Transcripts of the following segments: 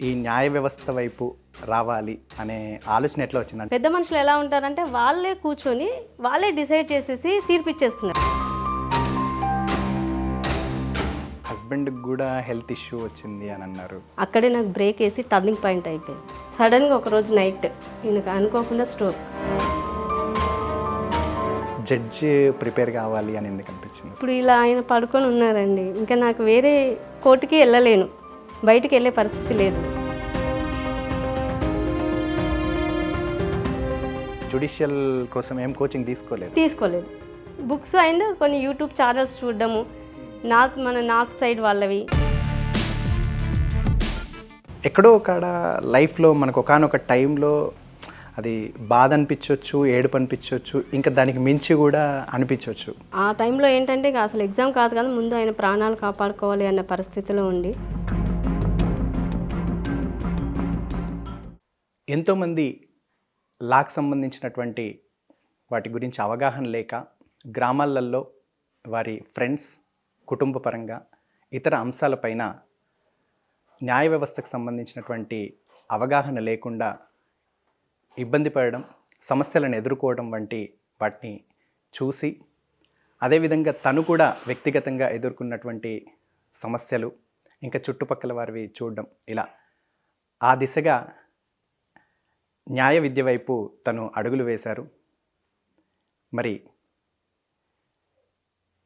ఈ న్యాయ వ్యవస్థ వైపు రావాలి అనే ఆలోచన ఎట్లా వచ్చిందంటే, పెద్ద మనుషులు ఎలా ఉంటారంటే వాళ్ళే కూర్చొని వాళ్ళే డిసైడ్ చేసేసి తీర్పిచ్చేస్తున్నారు. హస్బెండ్కి కూడా హెల్త్ ఇష్యూ వచ్చింది అని అన్నారు. అక్కడే నాకు బ్రేక్ వేసి టర్నింగ్ పాయింట్ అయిపోయింది. సడన్గా ఒకరోజు నైట్ ఈయనకు అనుకోకుండా స్ట్రోక్. జడ్జి ప్రిపేర్ కావాలి అని ఎందుకు అనిపించింది? ఇప్పుడు ఇలా ఆయన పడుకొని ఉన్నారండి. ఇంకా నాకు వేరే కోర్టుకి వెళ్ళలేను, బయటికి వెళ్ళే పరిస్థితి లేదు. జ్యుడిషియల్ కోసం ఏం కోచింగ్ తీసుకోలేదు. బుక్స్ అండ్ కొన్ని యూట్యూబ్ ఛానల్స్ చూడడము, మన నార్త్ సైడ్ వాళ్ళవి. ఎక్కడో ఒకడ లైఫ్లో మనకు ఒకానొక టైంలో అది బాధ అనిపించవచ్చు, ఏడుపు అనిపించవచ్చు, ఇంకా దానికి మించి కూడా అనిపించవచ్చు. ఆ టైంలో ఏంటంటే ఇక అసలు ఎగ్జామ్ కాదు కదా, ముందు ఆయన ప్రాణాలు కాపాడుకోవాలి అన్న పరిస్థితిలో ఉండి ఎంతోమంది లాకు సంబంధించినటువంటి వాటి గురించి అవగాహన లేక గ్రామాలలో వారి ఫ్రెండ్స్, కుటుంబ పరంగా ఇతర అంశాలపైన న్యాయ వ్యవస్థకు సంబంధించినటువంటి అవగాహన లేకుండా ఇబ్బంది పడడం, సమస్యలను ఎదుర్కోవడం వంటి వాటిని చూసి, అదేవిధంగా తను కూడా వ్యక్తిగతంగా ఎదుర్కొన్నటువంటి సమస్యలు ఇంకా చుట్టుపక్కల వారివి చూడడం, ఇలా ఆ దిశగా న్యాయ విద్య వైపు తను అడుగులు వేశారు. మరి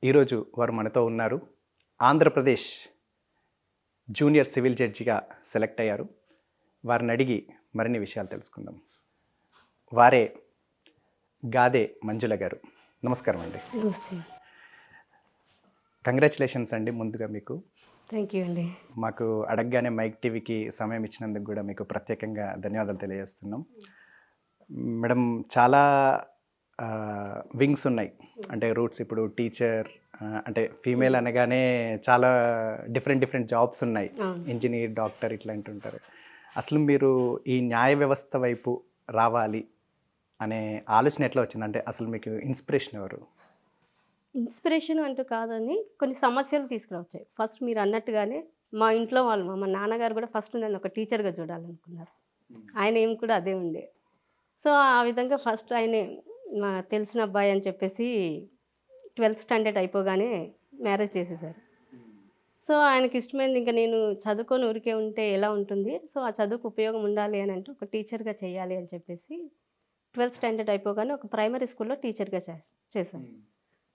ఈరోజు వారు మనతో ఉన్నారు. ఆంధ్రప్రదేశ్ జూనియర్ సివిల్ జడ్జిగా సెలెక్ట్ అయ్యారు. వారిని అడిగి మరిన్ని విషయాలు తెలుసుకుందాం. వారే గాదే మంజుల గారు. నమస్కారం అండి. నమస్తే. కంగ్రాచులేషన్స్ అండి ముందుగా మీకు. థ్యాంక్ యూ అండి. మాకు అడగగానే మైక్ టీవీకి సమయం ఇచ్చినందుకు కూడా మీకు ప్రత్యేకంగా ధన్యవాదాలు తెలియజేస్తున్నాం. మేడం, చాలా వింగ్స్ ఉన్నాయి, అంటే రూట్స్. ఇప్పుడు టీచర్ అంటే ఫీమేల్ అనగానే చాలా డిఫరెంట్ జాబ్స్ ఉన్నాయి, ఇంజనీర్, డాక్టర్ ఇట్లాంటి ఉంటారు. అసలు మీరు ఈ న్యాయ వ్యవస్థ వైపు రావాలి అనే ఆలోచన ఎట్లా వచ్చిందంటే అసలు మీకు ఇన్స్పిరేషన్ ఎవరు? ఇన్స్పిరేషన్ అంటూ కాదని కొన్ని సమస్యలు తీసుకురావచ్చాయి. ఫస్ట్ మీరు అన్నట్టుగానే మా ఇంట్లో వాళ్ళు, మా నాన్నగారు కూడా ఫస్ట్ నన్ను ఒక టీచర్గా చూడాలనుకున్నారు. ఆయన ఏం కూడా అదే ఉండే. సో ఆ విధంగా ఫస్ట్ ఆయనే మా తెలిసిన అబ్బాయి అని చెప్పేసి 12th స్టాండర్డ్ అయిపోగానే మ్యారేజ్ చేసేసారు. సో ఆయనకి ఇష్టమైంది, ఇంకా నేను చదువుకొని ఊరికే ఉంటే ఎలా ఉంటుంది, సో ఆ చదువుకు ఉపయోగం ఉండాలి అని అంటే ఒక టీచర్గా చేయాలి అని చెప్పేసి 12th స్టాండర్డ్ అయిపోగానే ఒక ప్రైమరీ స్కూల్లో టీచర్గా చేశాను.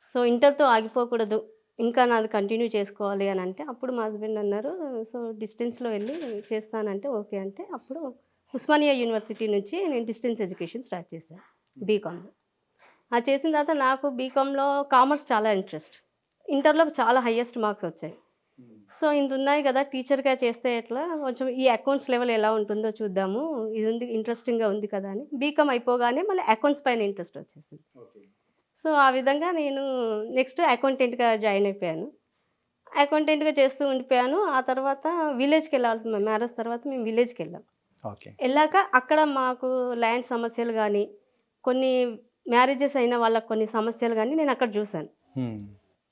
సో ఇంటర్తో ఆగిపోకూడదు, ఇంకా నాది కంటిన్యూ చేసుకోవాలి అని అంటే అప్పుడు మా హస్బెండ్ అన్నారు, సో డిస్టెన్స్లో వెళ్ళి చేస్తానంటే ఓకే అంటే అప్పుడు ఉస్మానియా యూనివర్సిటీ నుంచి నేను డిస్టెన్స్ ఎడ్యుకేషన్ స్టార్ట్ చేశాను బీకామ్లో. ఆ చేసిన తర్వాత నాకు బీకామ్లో కామర్స్ చాలా ఇంట్రెస్ట్, ఇంటర్లో చాలా హయ్యెస్ట్ మార్క్స్ వచ్చాయి. సో ఇంత ఉన్నాయి కదా, టీచర్గా చేస్తే ఎట్లా, కొంచెం ఈ అకౌంట్స్ లెవెల్ ఎలా ఉంటుందో చూద్దాము, ఇది ఉంది ఇంట్రెస్టింగ్గా ఉంది కదా అని బీకామ్ అయిపోగానే మళ్ళీ అకౌంట్స్ పైన ఇంట్రెస్ట్ వచ్చేసింది. సో ఆ విధంగా నేను నెక్స్ట్ అకౌంటెంట్గా జాయిన్ అయిపోయాను. అకౌంటెంట్గా చేస్తూ ఉండిపోయాను. ఆ తర్వాత విలేజ్కి వెళ్ళాల్సిన, మ్యారేజ్ తర్వాత మేము విలేజ్కి వెళ్ళాం. వెళ్ళాక అక్కడ మాకు ల్యాండ్ సమస్యలు కానీ, కొన్ని మ్యారేజెస్ అయిన వాళ్ళకి కొన్ని సమస్యలు కానీ నేను అక్కడ చూశాను.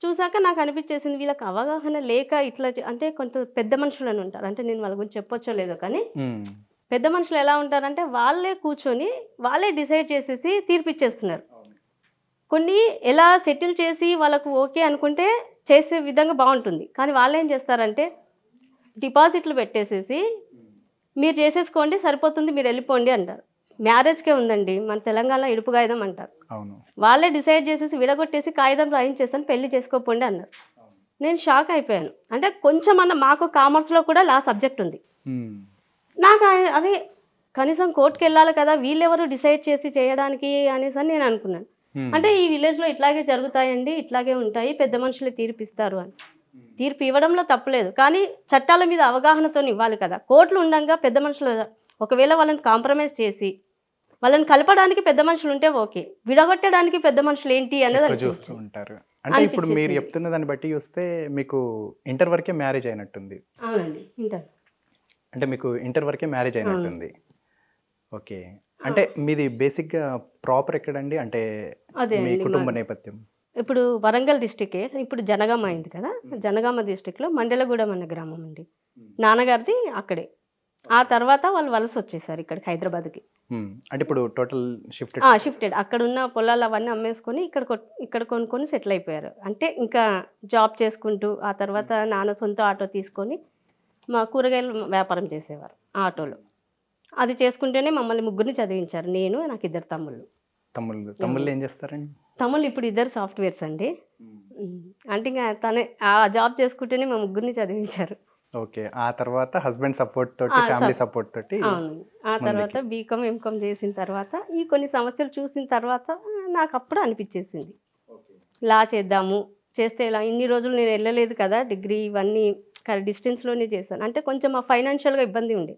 చూసాక నాకు అనిపించేసింది, వీళ్ళకి అవగాహన లేక ఇట్లా అంటే కొంత పెద్ద మనుషులు అని ఉంటారు, అంటే నేను వాళ్ళ గురించి చెప్పొచ్చో లేదో కానీ పెద్ద మనుషులు ఎలా ఉంటారంటే వాళ్ళే కూర్చొని వాళ్ళే డిసైడ్ చేసేసి తీర్పిచ్చేస్తున్నారు. కొన్ని ఎలా సెటిల్ చేసి వాళ్ళకు ఓకే అనుకుంటే చేసే విధంగా బాగుంటుంది, కానీ వాళ్ళు ఏం చేస్తారంటే డిపాజిట్లు పెట్టేసేసి మీరు చేసేసుకోండి సరిపోతుంది, మీరు వెళ్ళిపోండి అంటారు. మ్యారేజ్కే ఉందండి, మన తెలంగాణలో ఇడుపు కాగితం అంటారు. వాళ్ళే డిసైడ్ చేసేసి విడగొట్టేసి కాగితం రాయించేసాను, పెళ్లి చేసుకోపోండి అన్నారు. నేను షాక్ అయిపోయాను. అంటే కొంచెం అన్న మాకు కామర్స్లో కూడా లా సబ్జెక్ట్ ఉంది. నాకు అరే కనీసం కోర్టుకు వెళ్ళాలి కదా, వీళ్ళెవరు డిసైడ్ చేసి చేయడానికి అనేసి అని నేను అనుకున్నాను. అంటే ఈ విలేజ్లో ఇట్లాగే జరుగుతాయండి, ఇట్లాగే ఉంటాయి, పెద్ద మనుషులే తీర్పిస్తారు అని. తీర్పు ఇవ్వడంలో తప్పులేదు, కానీ చట్టాల మీద అవగాహనతో ఇవ్వాలి కదా. కోర్టులు ఉండగా పెద్ద మనుషులు ఒకవేళ వాళ్ళని కాంప్రమైజ్ చేసి వాళ్ళని కలపడానికి పెద్ద మనుషులు ఉంటే ఓకే, విడగొట్టడానికి పెద్ద మనుషులు ఏంటి అనేది చూస్తూ ఉంటారు. అంటే ఇప్పుడు మీరు చెప్తున్న దాన్ని బట్టి చూస్తే మీకు ఇంటర్ వరకే మ్యారేజ్ అయినట్టుంది. అవునండి, ఇంటర్. అంటే మీకు ఇంటర్ వరకే మ్యారేజ్ అయినట్టుంది. ఓకే. అంటే మీది బేసిక్గా ప్రాపర్ ఎక్కడండి, అంటే మీ కుటుంబ నేపథ్యం? ఇప్పుడు వరంగల్ డిస్టికే, ఇప్పుడు జనగామ అయింది కదా, జనగామ డిస్టిక్లో మండలగూడెం అనే గ్రామం అండి. నాన్నగారిది అక్కడే. ఆ తర్వాత వాళ్ళు వలస వచ్చేసారు ఇక్కడికి హైదరాబాద్కి. అంటే ఇప్పుడు టోటల్ షిఫ్టెడ్. షిఫ్టెడ్. అక్కడున్న పొలాలు అవన్నీ అమ్మేసుకొని ఇక్కడ కొనుక్కొని సెటిల్ అయిపోయారు. అంటే ఇంకా జాబ్ చేసుకుంటూ, ఆ తర్వాత నాన్న సొంత ఆటో తీసుకొని మా కూరగాయలు వ్యాపారం చేసేవారు ఆటోలో. అది చేసుకుంటూనే మమ్మల్ని ముగ్గురిని చదివించారు. నేను, నాకు 2 తమ్ముళ్ళు. తమ్ముళ్ళు ఏం చేస్తారండి? తమ్ముళ్ళు ఇప్పుడు 2 సాఫ్ట్‌వేర్స్ అండి. అంటే ఇంక తనే ఆ జాబ్ చేసుకుంటూనే మా ముగ్గురిని చదివించారు. ఓకే. ఆ తర్వాత హస్బెండ్ సపోర్ట్ తోటి, ఫ్యామిలీ సపోర్ట్ తోటి అవును. ఆ తర్వాత బీకామ్, ఎంకామ్ చేసిన తర్వాత ఈ కొన్ని సమస్యలు చూసిన తర్వాత నాకప్పుడు అనిపిచ్చేసింది. లా చేద్దాము. చేస్తే ఇలా ఇన్ని రోజులు నేను వెళ్ళలేదు కదా! డిగ్రీ ఇవన్నీ డిస్టెన్స్‌లోనే చేశాను. అంటే కొంచెం ఫైనాన్షియల్‌గా ఇబ్బంది ఉండే.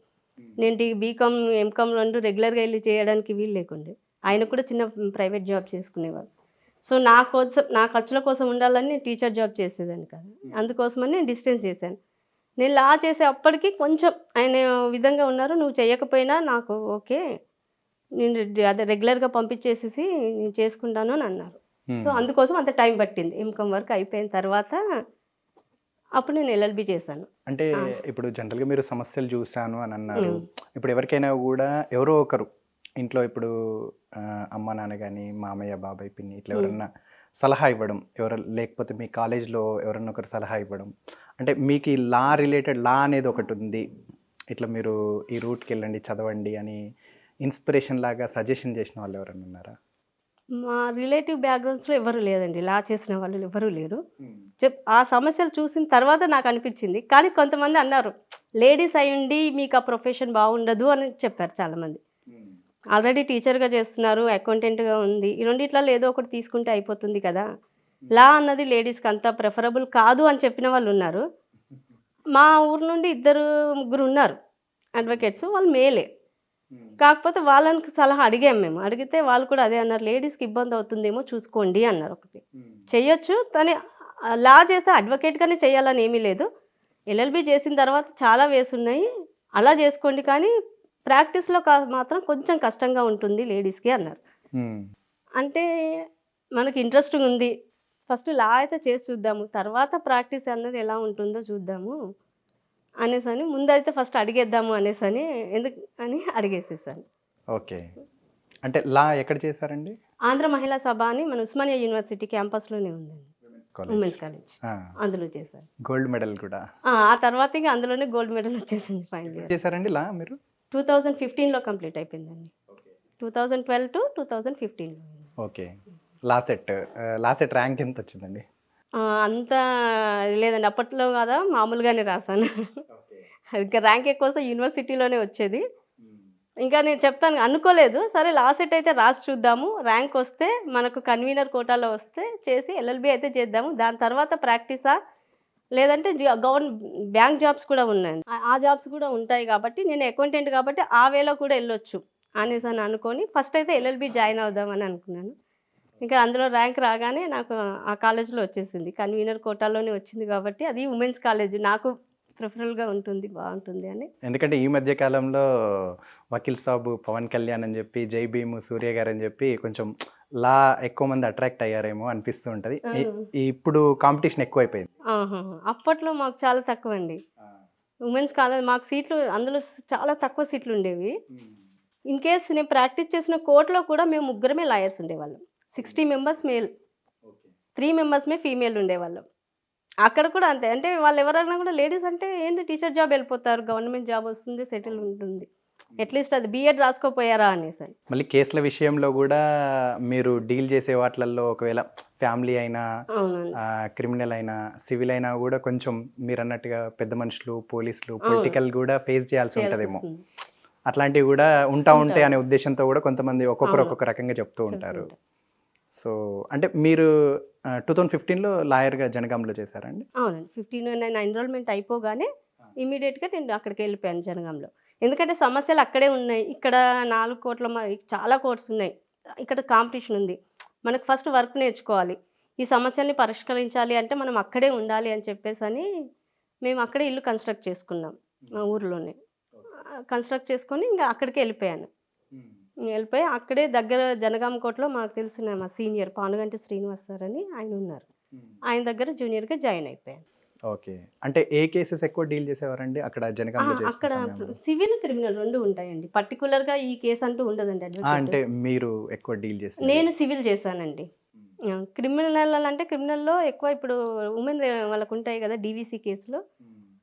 నేను బీకామ్, ఎంకామ్ 2 రెగ్యులర్‌గా వెళ్ళి చేయడానికి వీలు లేకుండే. ఆయన కూడా చిన్న ప్రైవేట్ జాబ్ చేసుకునేవారు. సో, నా ఖర్చుల కోసం ఉండాలని నేను టీచర్ జాబ్ చేసేదాన్ని కాదు. అందుకోసమని నేను డిస్టెన్స్ చేశాను. నేను లా చేసే అప్పటికి కొంచెం ఆయన విధంగా ఉన్నారు. నువ్వు చేయకపోయినా నాకు ఓకే. నేను అదే రెగ్యులర్‌గా పంపించేసేసి నేను చేసుకుంటాను అని అన్నారు. సో, అందుకోసం అంత టైం పట్టింది. ఎంకామ్ వరకు అయిపోయిన తర్వాత అప్పుడు నేను ఎల్ఎల్బీ చేశాను. అంటే ఇప్పుడు జనరల్‌గా మీరు సమస్యలు చూసాను అని అన్నారు. ఇప్పుడు ఎవరికైనా కూడా ఎవరో ఒకరు ఇంట్లో ఇప్పుడు అమ్మ, నాన్న గాని, మామయ్య, బాబాయ్, పిన్ని ఇట్లా ఎవరన్నా సలహా ఇవ్వడం, లేకపోతే మీ కాలేజ్‌లో ఎవరన్నా ఒకరు సలహా ఇవ్వడం. అంటే మీకు ఈ లా రిలేటెడ్ లా అనేది ఒకటి ఉంది. ఇట్లా మీరు ఈ రూట్‌కి వెళ్ళండి, చదవండి అని ఇన్స్పిరేషన్ లాగా సజెషన్ చేసిన వాళ్ళు ఎవరైనా ఉన్నారా? మా రిలేటివ్ బ్యాక్‌గ్రౌండ్స్‌లో ఎవరు లేదండి. లా చేసిన వాళ్ళు ఎవరు లేరు. ఆ సమస్యలు చూసిన తర్వాత నాకు అనిపించింది. కానీ కొంతమంది అన్నారు, లేడీస్ అయ్యుండి మీకు ఆ ప్రొఫెషన్ బాగుండదు అని చెప్పారు చాలామంది. ఆల్రెడీ టీచర్‌గా చేస్తున్నారు, అకౌంటెంట్‌గా ఉంది. ఈ రెండిట్లలో ఏదో ఒకటి తీసుకుంటే అయిపోతుంది కదా! లా అన్నది లేడీస్‌కి అంత ప్రిఫరబుల్ కాదు అని చెప్పిన వాళ్ళు ఉన్నారు. మా ఊరు నుండి 2, 3 ఉన్నారు అడ్వకేట్స్. వాళ్ళు మేలే. కాకపోతే వాళ్ళకి సలహా అడిగాము మేము. అడిగితే వాళ్ళు కూడా అదే అన్నారు. లేడీస్‌కి ఇబ్బంది అవుతుందేమో చూసుకోండి అన్నారు ఒకటి. చెయ్యొచ్చు. కానీ లా చేస్తే అడ్వకేట్‌గానే చేయాలని ఏమీ లేదు. ఎల్ఎల్బీ చేసిన తర్వాత చాలా వేస్ ఉన్నాయి. అలా చేసుకోండి కానీ ప్రాక్టీస్‌లో మాత్రం కొంచెం కష్టంగా ఉంటుంది లేడీస్‌కి అన్నారు. అంటే మనకి ఇంట్రెస్ట్ ఉంది. ఫస్ట్ లా అయితే చేసి చూద్దాము. తర్వాత ప్రాక్టీస్ అన్నది ఎలా ఉంటుందో చూద్దాము అనేసని ముందైతే ఫస్ట్ అడిగేద్దాము అనేసని ఎందుకు అని అడిగేసేసాను. ఓకే. అంటే లా ఎక్కడ చేశారండి? ఆంధ్ర మహిళా సభ అని మన ఉస్మానియా యూనివర్సిటీ క్యాంపస్‌లోనే ఉందండి. Women's college. అందులో చేశాను. గోల్డ్ మెడల్ కూడా. ఆ తర్వాత ఇక అందులోనే గోల్డ్ మెడల్ వచ్చేసింది ఫైనల్ ఇయర్. చేశారండి లా మీరు? 2015లో కంప్లీట్ అయిపోయిందండి. 2012 టు 2015లో. ఓకే. లా సెట్ ర్యాంక్ ఎంత వచ్చిందండి? అంత లేదండి. అప్పట్లో కదా మామూలుగానే రాసాను. ఇంకా ర్యాంక్ ఎక్కువ వస్తే యూనివర్సిటీలోనే వచ్చేది. ఇంకా నేను చెప్తాను అనుకోలేదు. సరే లా సెట్ అయితే రాసి చూద్దాము. ర్యాంక్ వస్తే మనకు కన్వీనర్ కోటాలో వస్తే చేసి ఎల్ఎల్బీ అయితే చేద్దాము. దాని తర్వాత ప్రాక్టీసా లేదంటే బ్యాంక్ జాబ్స్ కూడా ఉన్నాయండి. ఆ జాబ్స్ కూడా ఉంటాయి కాబట్టి నేను అకౌంటెంట్ కాబట్టి ఆ వేలో కూడా వెళ్ళొచ్చు అనేసి అనుకొని ఫస్ట్ అయితే ఎల్ఎల్బీ జాయిన్ అవుదామని అనుకున్నాను. ఇంకా అందులో ర్యాంక్ రాగానే నాకు ఆ కాలేజ్‌లో వచ్చేసింది. కన్వీనర్ కోటాలోనే వచ్చింది కాబట్టి అది ఉమెన్స్ కాలేజ్. నాకు ప్రిఫరబుల్‌గా ఉంటుంది, బాగుంటుంది అని. ఎందుకంటే ఈ మధ్య కాలంలో వకీల్ సాబు, పవన్ కళ్యాణ్ అని చెప్పి, జై భీమ్, సూర్య గారు అని చెప్పి కొంచెం లా ఎక్కువ మంది అట్రాక్ట్ అయ్యారేమో అనిపిస్తూ ఉంటుంది. ఇప్పుడు కాంపిటీషన్ ఎక్కువైపోయింది. అప్పట్లో మాకు చాలా తక్కువండి. ఉమెన్స్ కాలేజ్ మాకు సీట్లు అందులో చాలా తక్కువ సీట్లు ఉండేవి. ఇన్ కేస్ నేను ప్రాక్టీస్ చేసిన కోర్టులో కూడా మేము ముగ్గురమే లాయర్స్ ఉండేవాళ్ళం. 60 మెంబర్స్ మేల్, 3 మెంబర్స్‌మే ఫీమేల్ ఉండేవాళ్ళం. అక్కడ కూడా అంతే. అంటే వాళ్ళు ఎవరైనా కూడా లేడీస్ అంటే ఏంది టీచర్ జాబ్ వెళ్ళిపోతారు, గవర్నమెంట్ జాబ్ వస్తుంది, సెటిల్ ఉంటుంది. అట్లీస్ట్ అది బీఎడ్ రాసుకోపోయారా అనేసి. మళ్ళీ కేసుల విషయంలో కూడా మీరు డీల్ చేసే వాటిల్లో ఒకవేళ ఫ్యామిలీ అయినా, క్రిమినల్ అయినా, సివిల్ అయినా కూడా కొంచెం మీరు అన్నట్టుగా పెద్ద మనుషులు, పోలీసులు, పొలిటికల్ కూడా ఫేస్ చేయాల్సి ఉంటుందేమో. అట్లాంటివి కూడా ఉంటాయి అనే ఉద్దేశంతో కూడా కొంతమంది ఒక్కొక్క రకంగా చెప్తూ ఉంటారు. సో అంటే మీరు 2015లో లాయర్గా జనగాంలో చేశారండి? అవునండి. 15 నేను ఎన్రోల్మెంట్ అయిపోగానే ఇమీడియట్గా నేను అక్కడికి వెళ్ళిపోయాను జనగాంలో. ఎందుకంటే సమస్యలు అక్కడే ఉన్నాయి. ఇక్కడ 4 కోట్ల చాలా కోర్ట్స్ ఉన్నాయి. ఇక్కడ కాంపిటీషన్ ఉంది. మనకు ఫస్ట్ వర్క్ నేర్చుకోవాలి. ఈ సమస్యల్ని పరిష్కరించాలి అంటే మనం అక్కడే ఉండాలి అని చెప్పేసని మేము అక్కడే ఇల్లు కన్స్ట్రక్ట్ చేసుకున్నాం మా ఊర్లోనే. కన్స్ట్రక్ట్ చేసుకొని ఇంకా అక్కడికే వెళ్ళిపోయాను. వెళ్ళిపోయి అక్కడే దగ్గర జనగామ కోటలో మాకు తెలిసిన మా సీనియర్ పానుగంటి శ్రీనివాస్ సార్ అని ఆయన ఉన్నారు. ఆయన దగ్గర జూనియర్గా జాయిన్ అయిపోయాను. ఓకే. అంటే ఏ కేసెస్ ఎక్కువ డీల్ చేసేవారండి అక్కడ జనగాంలో అక్కడ చేసిన సమయంలో? సివిల్, క్రిమినల్ 2 ఉంటాయండి. పర్టిక్యులర్‌గా ఈ కేస్ అంటూ ఉండదండి అడ్వకేట్. అంటే మీరు ఎక్కువ డీల్ చేసినది? నేను సివిల్ చేశానండి. క్రిమినల్ అంటే క్రిమినల్‌లో ఎక్కువ ఇప్పుడు ఉమెన్ వాళ్ళకుంటాయి కదా! డీవీసీ కేసులు.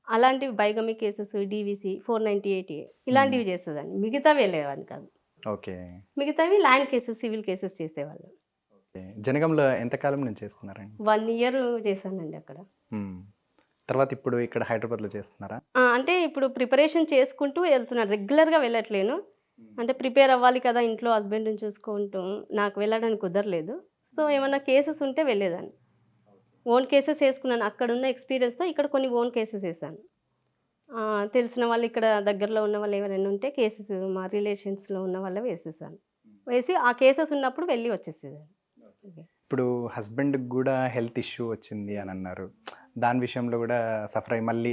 అలాంటివి బైగమి కేసెస్, డీవీసీ, 498 ఇలాంటివి చేసేదాన్ని. మిగతావి వెళ్ళేవాడిని కాదు. ఓకే. మిగతావి ల్యాండ్ కేసెస్, సివిల్ కేసెస్ చేసేవాళ్ళం. ఓకే. జనగాంలో ఎంత కాలం నుంచి చేస్తున్నారండి? 1 ఇయర్ చేశానండి అక్కడ. హ్మ్. తర్వాత ఇప్పుడు ఇక్కడ హైదరాబాద్‌లో చేస్తున్నారా? అంటే ఇప్పుడు ప్రిపరేషన్ చేసుకుంటూ వెళ్తున్నాను. రెగ్యులర్‌గా వెళ్ళట్లేను. అంటే ప్రిపేర్ అవ్వాలి కదా! ఇంట్లో హస్బెండ్‌ని చూసుకుంటూ నాకు వెళ్ళడానికి కుదరలేదు. సో, ఏమన్నా కేసెస్ ఉంటే వెళ్ళేదాన్ని. ఓన్ కేసెస్ ఏసుకున్నాను. అక్కడున్న ఎక్స్‌పీరియన్స్‌తో ఇక్కడ కొన్ని ఓన్ కేసెస్ ఏసాను. తెలిసిన వాళ్ళు ఇక్కడ దగ్గరలో ఉన్న వాళ్ళు ఎవరైనా ఉంటే కేసెస్ మా రిలేషన్స్‌లో ఉన్న వాళ్ళవి వేసేసాను. వేసి ఆ కేసెస్ ఉన్నప్పుడు వెళ్ళి వచ్చేసేదాన్ని. ఓకే. ఇప్పుడు హస్బెండ్‌కి గూడా హెల్త్ ఇష్యూ వచ్చింది అని అన్నారు. దాని విషయంలో గూడా సఫర్ అయ్యి మళ్ళీ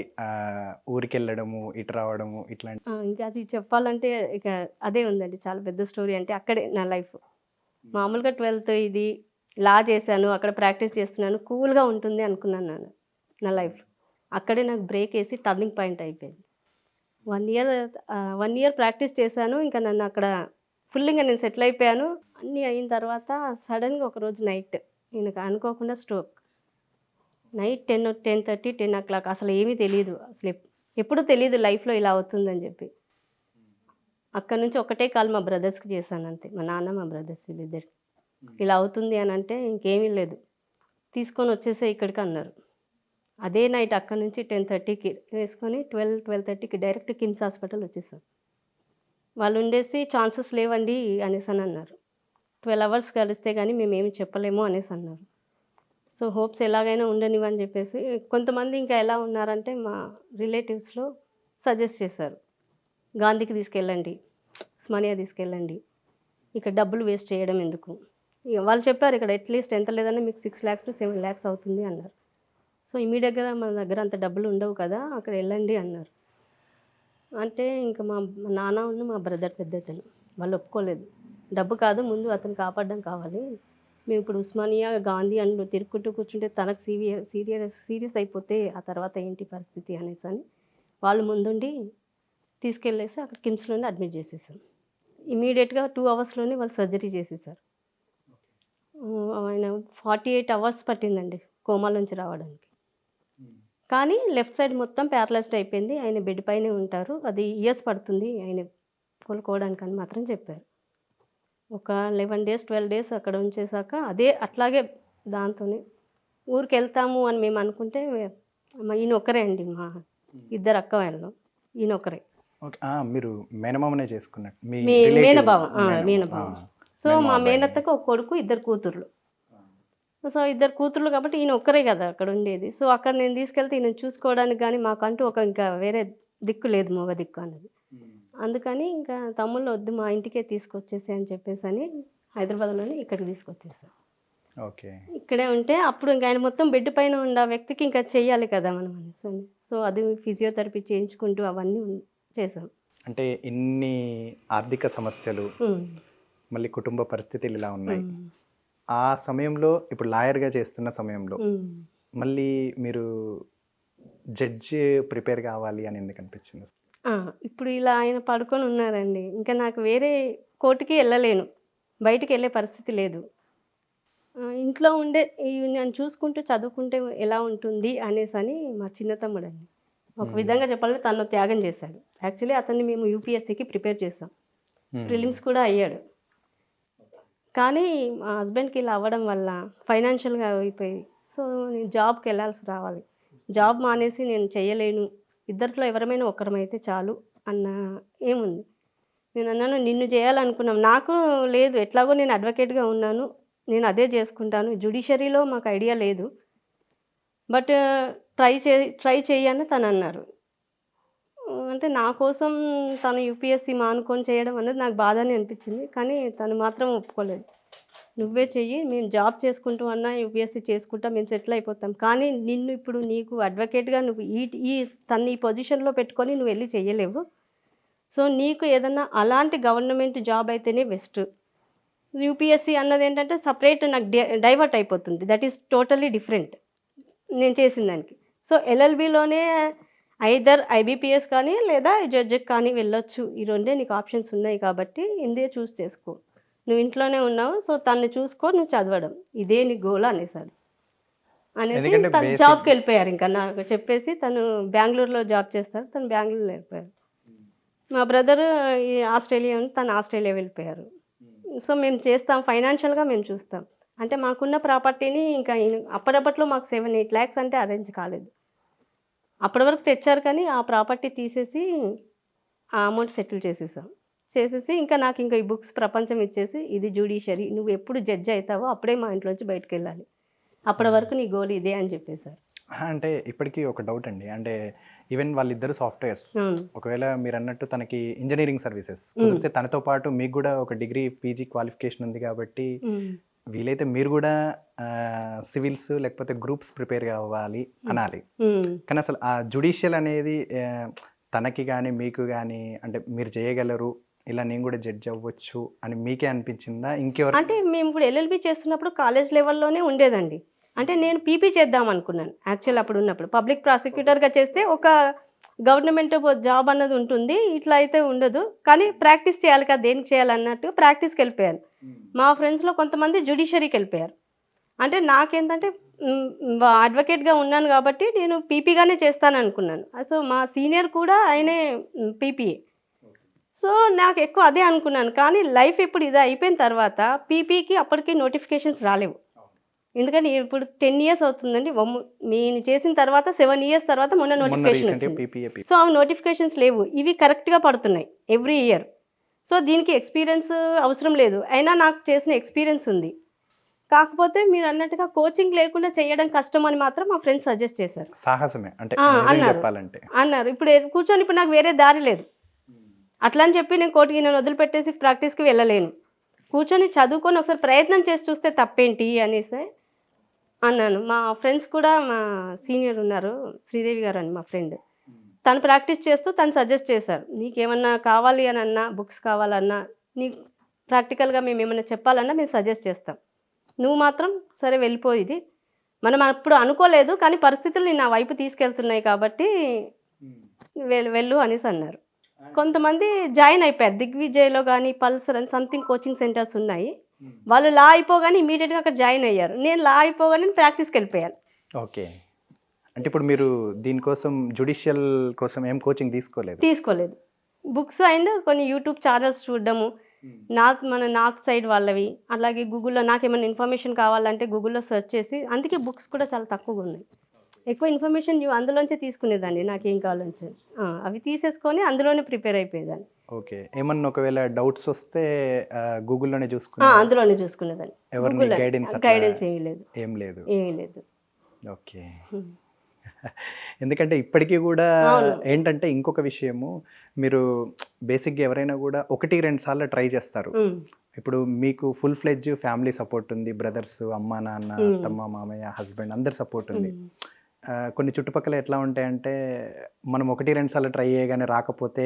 ఊరికెళ్ళడము, ఇటు రావడము ఇట్లాంటి ఇంకా అది చెప్పాలంటే ఇక అదే ఉందండి. చాలా పెద్ద స్టోరీ. అంటే అక్కడే నా లైఫ్. మామూలుగా 12థ్ ఇది లా చేశాను. అక్కడ ప్రాక్టీస్ చేస్తున్నాను. కూల్‌గా ఉంటుంది అనుకున్నాను నేను నా లైఫ్‌లో. అక్కడే నాకు బ్రేక్ ఏసి టర్నింగ్ పాయింట్ అయిపోయింది. 1 ఇయర్ ప్రాక్టీస్ చేశాను. ఇంకా నన్ను అక్కడ ఫుల్‌గా నేను సెటిల్ అయిపోయాను. అన్నీ అయిన తర్వాత సడెన్‌గా ఒకరోజు నైట్ ఈయనకు అనుకోకుండా స్ట్రోక్. నైట్ 10:30, 10:00 అసలు ఏమీ తెలీదు. అసలు ఎప్పుడూ తెలీదు లైఫ్‌లో ఇలా అవుతుందని చెప్పి. అక్కడి నుంచి ఒకటే కాల్ మా బ్రదర్స్‌కి చేశాను అంతే. మా నాన్న, మా బ్రదర్స్ వీళ్ళిద్దరికి. ఇలా అవుతుంది అని అంటే ఇంకేమీ లేదు. తీసుకొని వచ్చేసేయి ఇక్కడికి అన్నారు. అదే నైట్ అక్కడి నుంచి 10:30కి వేసుకొని 12:30కి డైరెక్ట్ కిమ్స్ హాస్పిటల్ వచ్చేసాం. వాళ్ళు ఉండేసి ఛాన్సెస్ లేవండి అనేసని అన్నారు. 12 అవర్స్ గడిస్తే గానీ మేమేమి చెప్పలేము అనేసి అన్నారు. సో, హోప్స్ ఎలాగైనా ఉండనివ్వని చెప్పేసి కొంతమంది ఇంకా ఎలా ఉన్నారంటే మా రిలేటివ్స్‌లో సజెస్ట్ చేశారు. గాంధీకి తీసుకెళ్ళండి, ఉస్మానియా తీసుకెళ్ళండి. ఇక్కడ డబ్బులు వేస్ట్ చేయడం ఎందుకు? ఇక వాళ్ళు చెప్పారు ఇక్కడ అట్‌లీస్ట్ ఎంత లేదన్నా మీకు 6 lakhs to 7 lakhs అవుతుంది అన్నారు. సో, ఇమ్మీడియేట్‌గా మన దగ్గర అంత డబ్బులు ఉండవు కదా! అక్కడ వెళ్ళండి అన్నారు. అంటే ఇంకా మా మా నాన్న మా బ్రదర్ పెద్దతను వాళ్ళు ఒప్పుకోలేదు. డబ్బు కాదు ముందు అతను కాపాడడం కావాలి. మేము ఇప్పుడు ఉస్మానియా, గాంధీ అని తిరుక్కుంటూ కూర్చుంటే తనకు సీరియస్ అయిపోతే ఆ తర్వాత ఏంటి పరిస్థితి అనేసని వాళ్ళు ముందుండి తీసుకెళ్ళేసి అక్కడ కిమ్స్‌లోనే అడ్మిట్ చేసేసాం. ఇమ్మీడియేట్‌గా 2 అవర్స్‌లోనే వాళ్ళు సర్జరీ చేసేసారు. ఆయన 48 అవర్స్ పట్టిందండి కోమాలోంచి రావడానికి. కానీ లెఫ్ట్ సైడ్ మొత్తం ప్యారలైజ్డ్ అయిపోయింది. ఆయన బెడ్ పైనే ఉంటారు. అది ఇయర్స్ పడుతుంది ఆయన కోలుకోవడానికని మాత్రం చెప్పారు. ఒక 11 days, 12 days అక్కడ ఉంచేసాక అట్లాగే దాంతోనే ఊరికెళ్తాము అని మేము అనుకుంటే ఈయన ఒక్కరే అండి మా ఇద్దరు అక్క వాళ్ళు. ఈయన ఒక్కరే. ఓకే. మీరు మేనమామనే చేసుకున్నట్టు. మీ మేనబావ. రిలేటివ్ మేనబావ. సో, మా మేనత్తకు ఒక కొడుకు, 2 కూతుర్లు. సో, 2 కూతుర్లు కాబట్టి ఈయన ఒక్కరే కదా అక్కడ ఉండేది. సో, అక్కడ నేను తీసుకెళ్తే ఈయనను చూసుకోవడానికి గానీ మాకంటూ ఇంకా వేరే దిక్కు లేదు, మొగ దిక్కు అన్నది. అందుకని ఇంకా తమ్ముళ్ళు వద్దు మా ఇంటికే తీసుకొచ్చేసేయి అని చెప్పేసని హైదరాబాద్‌లోనే ఇక్కడికి తీసుకొచ్చేసాం. ఓకే. ఇక్కడే ఉంటే అప్పుడు ఇంక ఆయన మొత్తం బెడ్ పైన ఉన్న వ్యక్తికి ఇంకా చెయ్యాలి కదా మనం అనేసని. సో, అది ఫిజియోథెరపీ చేయించుకుంటూ అవన్నీ చేసాం. అంటే ఇన్ని ఆర్థిక సమస్యలు, మళ్ళీ కుటుంబ పరిస్థితులు ఇలా ఉన్నాయి. ఆ సమయంలో ఇప్పుడు లాయర్‌గా చేస్తున్న సమయంలో మళ్ళీ మీరు జడ్జి ప్రిపేర్ కావాలి అని ఎందుకు అనిపించింది? ఇప్పుడు ఇలా ఆయన పడుకొని ఉన్నారండి. ఇంకా నాకు వేరే కోర్ట్‌కి వెళ్ళలేను. బయటికి వెళ్ళే పరిస్థితి లేదు. ఇంట్లో ఉండే నన్ను చూసుకుంటూ చదువుకుంటే ఎలా ఉంటుంది అనేసని మా చిన్న తమ్ముడండి. ఒక విధంగా చెప్పాలంటే తను త్యాగం చేశాడు. యాక్చువల్లీ అతన్ని మేము యూపీఎస్సీకి ప్రిపేర్ చేసాం. ప్రిలిమ్స్ కూడా అయ్యాడు. కానీ మా హస్బెండ్‌కి ఇలా అవ్వడం వల్ల ఫైనాన్షియల్‌గా అయిపోయి సో, నేను జాబ్‌కి వెళ్ళాల్సి రావాలి. జాబ్ మానేసి నేను చేయలేను. ఇద్దరిలో ఎవరమైనా ఒకరమైతే చాలు అన్న ఏముంది. నేను అన్నాను నిన్ను చేయాలనుకున్నాం. నాకు లేదు ఎట్లాగో నేను అడ్వకేట్‌గా ఉన్నాను. నేను అదే చేసుకుంటాను. జ్యుడిషియరీలో మాకు ఐడియా లేదు. బట్ ట్రై చెయ్యి అని తను అన్నారు. అంటే నా కోసం తను యూపీఎస్సీ మానుకొని చేయడం అనేది నాకు బాధనే అనిపించింది. కానీ తను మాత్రం ఒప్పుకోలేదు. నువ్వే చెయ్యి మేము జాబ్ చేసుకుంటూ అన్నా యూపీఎస్సీ చేసుకుంటా మేము సెటిల్ అయిపోతాం. కానీ నిన్ను ఇప్పుడు నీకు అడ్వకేట్‌గా నువ్వు ఈ పొజిషన్‌లో పెట్టుకొని నువ్వు వెళ్ళి చెయ్యలేవు. సో, నీకు ఏదన్నా అలాంటి గవర్నమెంట్ జాబ్ అయితేనే బెస్ట్. యూపీఎస్సీ అన్నది ఏంటంటే సపరేట్ నాకు డైవర్ట్ అయిపోతుంది. దట్ ఈస్ టోటల్లీ డిఫరెంట్ నేను చేసిన దానికి. సో ఎల్ఎల్బిలోనే ఐదర్ ఐబీపీఎస్ కానీ లేదా జడ్జికి కానీ వెళ్ళొచ్చు. ఈ రెండే నీకు ఆప్షన్స్ ఉన్నాయి కాబట్టి ఇందే చూస్ చేసుకో. నువ్వు ఇంట్లోనే ఉన్నావు, సో తను చూసుకో, నువ్వు చదవడం ఇదే నీ గోల్ అనేసాడు. అనేసి ఎందుకంటే తను జాబ్కి వెళ్ళిపోయారు. ఇంకా నాకు చెప్పేసి తను బెంగళూరులో జాబ్ చేస్తారు, తను బెంగళూరులో వెళ్ళిపోయారు. మా బ్రదర్ ఆస్ట్రేలియా ఉంది, తను ఆస్ట్రేలియా వెళ్ళిపోయారు. సో మేము చేస్తాం, ఫైనాన్షియల్గా మేము చూస్తాం. అంటే మాకున్న ప్రాపర్టీని ఇంకా అప్పటిలో మాకు 7-8 lakhs అంటే అరేంజ్ కాలేదు. అప్పటి వరకు తెచ్చారు కానీ ఆ ప్రాపర్టీ తీసేసి ఆ అమౌంట్ సెటిల్ చేసేసి ఇంకా నాకు ఇంకా ఈ బుక్స్ ప్రపంచం ఇచ్చేసి, ఇది జ్యుడిషియరీ, నువ్వు ఎప్పుడు జడ్జి అవుతావో అప్పుడే మా ఇంట్లోంచి బయటకు వెళ్ళాలి, అప్పటి వరకు నీ గోల్ ఇదే అని చెప్పేశారు. అంటే ఇప్పటికీ ఒక డౌట్ అండి, అంటే ఈవెన్ వాళ్ళిద్దరు సాఫ్ట్వేర్స్, ఒకవేళ మీరు అన్నట్టు తనకి ఇంజనీరింగ్ సర్వీసెస్ కుదిరితే తనతో పాటు మీకు కూడా ఒక డిగ్రీ పీజీ క్వాలిఫికేషన్ ఉంది కాబట్టి వీలైతే మీరు కూడా సివిల్స్ లేకపోతే గ్రూప్స్ ప్రిపేర్ కావాలి అనాలి. కానీ అసలు ఆ జుడిషియల్ అనేది తనకి కానీ మీకు కానీ, అంటే మీరు చేయగలరు, ఇలా నేను కూడా జడ్జ్ అవ్వచ్చు అని మీకే అనిపించిందా? ఇంకెవరు? అంటే మేము ఇప్పుడు ఎల్ఎల్బి చేస్తున్నప్పుడు కాలేజ్ లెవెల్లోనే ఉండేదండి. అంటే నేను పీపీ చేద్దాం అనుకున్నాను యాక్చువల్ అప్పుడు ఉన్నప్పుడు. పబ్లిక్ ప్రాసిక్యూటర్గా చేస్తే ఒక గవర్నమెంట్ జాబ్ అన్నది ఉంటుంది, ఇట్లా అయితే ఉండదు. కానీ ప్రాక్టీస్ చేయాలి కదా, దేనికి చేయాలన్నట్టు ప్రాక్టీస్కి వెళ్ళిపోయాను. మా ఫ్రెండ్స్లో కొంతమంది జ్యుడిషియరీకి వెళ్ళిపోయారు. అంటే నాకేంటంటే అడ్వకేట్గా ఉన్నాను కాబట్టి నేను పీపీగానే చేస్తాను అనుకున్నాను. సో మా సీనియర్ కూడా ఆయనే పీపీఏ. సో నాకు ఎక్కువ అదే అనుకున్నాను. కానీ లైఫ్ ఇప్పుడు ఇది అయిపోయిన తర్వాత పీపీకి అప్పటికి నోటిఫికేషన్స్ రాలేవు. ఎందుకంటే ఇప్పుడు 10 years అవుతుందండి. నేను చేసిన తర్వాత 7 years తర్వాత మొన్న నోటిఫికేషన్ వచ్చింది. సో ఆ నోటిఫికేషన్స్ లేవు, ఇవి కరెక్ట్గా పడుతున్నాయి ఎవ్రీ ఇయర్. సో దీనికి ఎక్స్పీరియన్స్ అవసరం లేదు, అయినా నాకు చేసిన ఎక్స్పీరియన్స్ ఉంది. కాకపోతే మీరు అన్నట్టుగా కోచింగ్ లేకుండా చేయడం కష్టం అని మాత్రం మా ఫ్రెండ్స్ సజెస్ట్ చేశారు. సాహసమే అంటే అన్నారు. ఇప్పుడు కూర్చొని ఇప్పుడు నాకు వేరే దారి లేదు. అట్లా అని చెప్పి నేను కోర్టుకి నేను వదిలిపెట్టేసి ప్రాక్టీస్కి వెళ్ళలేను. కూర్చొని చదువుకొని ఒకసారి ప్రయత్నం చేసి చూస్తే తప్పేంటి అనేసి అన్నాను. మా ఫ్రెండ్స్ కూడా, మా సీనియర్ ఉన్నారు శ్రీదేవి గారు అని మా ఫ్రెండ్, తను ప్రాక్టీస్ చేస్తూ తను సజెస్ట్ చేశారు, నీకేమన్నా కావాలి అని అన్నా, బుక్స్ కావాలన్నా, నీకు ప్రాక్టికల్గా మేము ఏమన్నా చెప్పాలన్నా మేము సజెస్ట్ చేస్తాం, నువ్వు మాత్రం సరే వెళ్ళిపోయి, మనం అప్పుడు అనుకోలేదు కానీ పరిస్థితులు నా వైపు తీసుకెళ్తున్నాయి కాబట్టి వెళ్ళు అనేసి అన్నారు. కొంతమంది జాయిన్ అయిపోయారు దిగ్విజయ్లో కానీ, పల్సర్ అని సంథింగ్ కోచింగ్ సెంటర్స్ ఉన్నాయి. వాళ్ళు లా అయిపోగానే ఇమీడియట్గా అక్కడ జాయిన్ అయ్యారు. నేను లా అయిపోగానే ప్రాక్టీస్కి వెళ్ళిపోయాను. ఓకే, అంటే ఇప్పుడు మీరు దీనికోసం జుడిషియల్ కోసం ఏం కోచింగ్ తీసుకోలేదు. బుక్స్ అండ్ కొన్ని యూట్యూబ్ ఛానల్స్ చూడడము, మన నార్త్ సైడ్ వాళ్ళవి, అలాగే గూగుల్లో నాకేమైనా ఇన్ఫర్మేషన్ కావాలంటే గూగుల్లో సెర్చ్ చేసి, అందుకే బుక్స్ కూడా చాలా తక్కువగా ఉన్నాయి. ఎక్కువ ఇన్ఫర్మేషన్ అందులోంచే తీసుకునేదాన్ని, నాకేం కావాలంటే అవి తీసేసుకొని అందులోనే ప్రిపేర్ అయిపోయేదాన్ని. ఓకే, ఏమన్నా ఒకవేళ డౌట్స్ వస్తే గూగుల్లోనే అందులోనే చూసుకునేదాన్ని. గైడెన్స్ ఏమీ లేదు. ఓకే, ఎందుకంటే ఇప్పటికీ కూడా ఏంటంటే ఇంకొక విషయము, మీరు బేసిక్గా ఎవరైనా కూడా 1-2 సార్లు ట్రై చేస్తారు. ఇప్పుడు మీకు ఫుల్ ఫ్లెడ్జ్ ఫ్యామిలీ సపోర్ట్ ఉంది, బ్రదర్స్, అమ్మ నాన్న, తమ్మ మామయ్య, హస్బెండ్ అందరు సపోర్ట్ ఉంది. కొన్ని చుట్టుపక్కల ఎట్లా ఉంటాయంటే మనం 1-2 సార్లు ట్రై చేయగానే రాకపోతే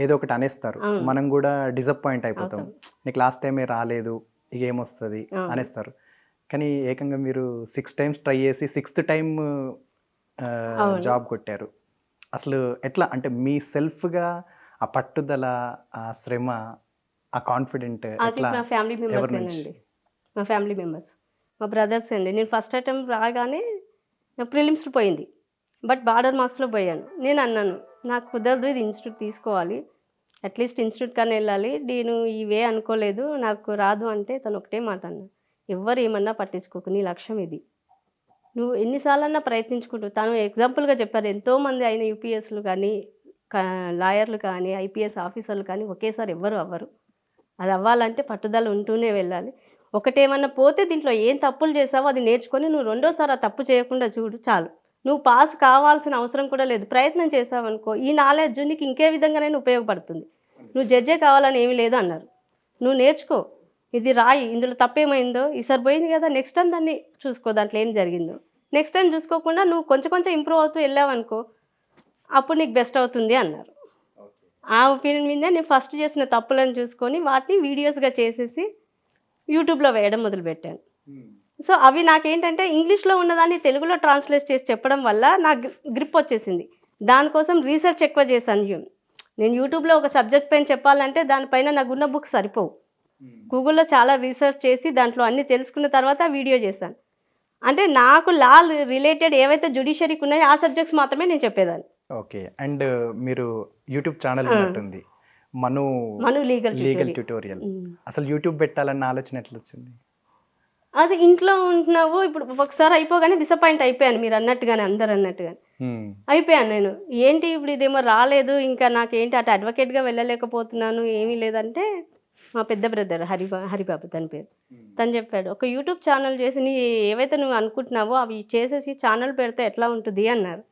ఏదో ఒకటి అనేస్తారు, మనం కూడా డిసప్పాయింట్ అయిపోతాం, నీకు లాస్ట్ టైమే రాలేదు ఇక ఏమొస్తుంది అనేస్తారు. కానీ ఏకంగా మీరు 6 times ట్రై చేసి 6th time జాబ్ కొట్టారు. అసలు ఎట్లా, అంటే మీ సెల్ఫ్గా ఆ పట్టుదల, ఆ శ్రమ, ఆ కాన్ఫిడెంట్ మా ఫ్యామిలీ మెంబర్స్, మా బ్రదర్స్ అండి. నేను ఫస్ట్ అటెంప్ట్ రాగానే నా ప్రిలిమ్స్లో పోయింది, బట్ బార్డర్ మార్క్స్లో పోయాను. నేను అన్నాను, నాకు కుదరదు, ఇది ఇన్స్టిట్యూట్ తీసుకోవాలి, అట్లీస్ట్ ఇన్స్టిట్యూట్ కానీ వెళ్ళాలి, నేను ఇవే అనుకోలేదు, నాకు రాదు అంటే తను ఒకటే మాట అన్నా, ఎవరు ఏమన్నా పట్టించుకోకు, నీ లక్ష్యం ఇది, నువ్వు ఎన్నిసార్లన్నా ప్రయత్నించుకుంటూ. తను ఎగ్జాంపుల్గా చెప్పారు, ఎంతోమంది అయిన యూపీఎస్లు కానీ, లాయర్లు కానీ, ఐపీఎస్ ఆఫీసర్లు కానీ ఒకేసారి ఎవ్వరు అవ్వరు. అది అవ్వాలంటే పట్టుదల ఉంటూనే వెళ్ళాలి. ఒకటేమన్నా పోతే దీంట్లో ఏం తప్పులు చేసావో అది నేర్చుకొని నువ్వు రెండోసారి ఆ తప్పు చేయకుండా చూడు, చాలు. నువ్వు పాస్ కావాల్సిన అవసరం కూడా లేదు, ప్రయత్నం చేసావనుకో ఈ నాలెడ్జ్ నీకు ఇంకే విధంగానైనా ఉపయోగపడుతుంది. నువ్వు జడ్జే కావాలని ఏమీ లేదు అన్నారు, నువ్వు నేర్చుకో, ఇది రాయి, ఇందులో తప్పేమైందో ఈసారి పోయింది కదా, నెక్స్ట్ టైం దాన్ని చూసుకో, దాంట్లో ఏం జరిగిందో. నెక్స్ట్ టైం చూసుకోకుండా నువ్వు కొంచెం ఇంప్రూవ్ అవుతూ వెళ్ళావనుకో, అప్పుడు నీకు బెస్ట్ అవుతుంది అన్నారు. ఆ ఒపీనియన్ మీద నేను ఫస్ట్ చేసిన తప్పులను చూసుకొని వాటిని వీడియోస్గా చేసేసి యూట్యూబ్లో వేయడం మొదలుపెట్టాను. సో అవి నాకేంటంటే ఇంగ్లీష్లో ఉన్నదాన్ని తెలుగులో ట్రాన్స్లేట్ చేసి చెప్పడం వల్ల నాకు గ్రిప్ వచ్చేసింది. దానికోసం రీసెర్చ్ ఎక్కువ చేశాను. నేను యూట్యూబ్లో ఒక సబ్జెక్ట్ పైన చెప్పాలంటే దానిపైన నాకున్న బుక్స్ సరిపోవు. గూగుల్లో చాలా రీసెర్చ్ చేసి దాంట్లో అన్నీ తెలుసుకున్న తర్వాత వీడియో చేశాను. అంటే నాకు లా రిలేటెడ్ ఏవైతే జ్యుడిషియరీకి ఉన్నాయో ఆ సబ్జెక్ట్స్ మాత్రమే నేను చెప్పేదాన్ని. ఓకే. అండ్ మీరు యూట్యూబ్ ఛానల్ ఉన్నట్టుంది. మను మను లీగల్ లీగల్ ట్యూటోరియల్. అసలు యూట్యూబ్ పెట్టాలన్న ఆలోచన ఎట్లా వచ్చింది? అది ఇంట్లో ఉంటున్నావు. ఇప్పుడు ఒకసారి అయిపోగానే డిసప్పాయింట్ అయిపోయాను, మీరు అన్నట్టుగానే, అందరు అన్నట్టుగానే అయిపోయాను నేను. ఏంటి ఇప్పుడు ఇదేమో రాలేదు, ఇంకా నాకేంటి అటు అడ్వకేట్గా వెళ్ళలేకపోతున్నాను, ఏమీ లేదంటే మా పెద్ద బ్రదర్ హరిబాబు తన పేరు, తను చెప్పాడు, ఒక యూట్యూబ్ ఛానల్ చేసి నీ ఏవైతే నువ్వు అనుకుంటున్నావో అవి చేసేసి ఛానల్ పెడితే ఎట్లా ఉంటుంది అన్నారు.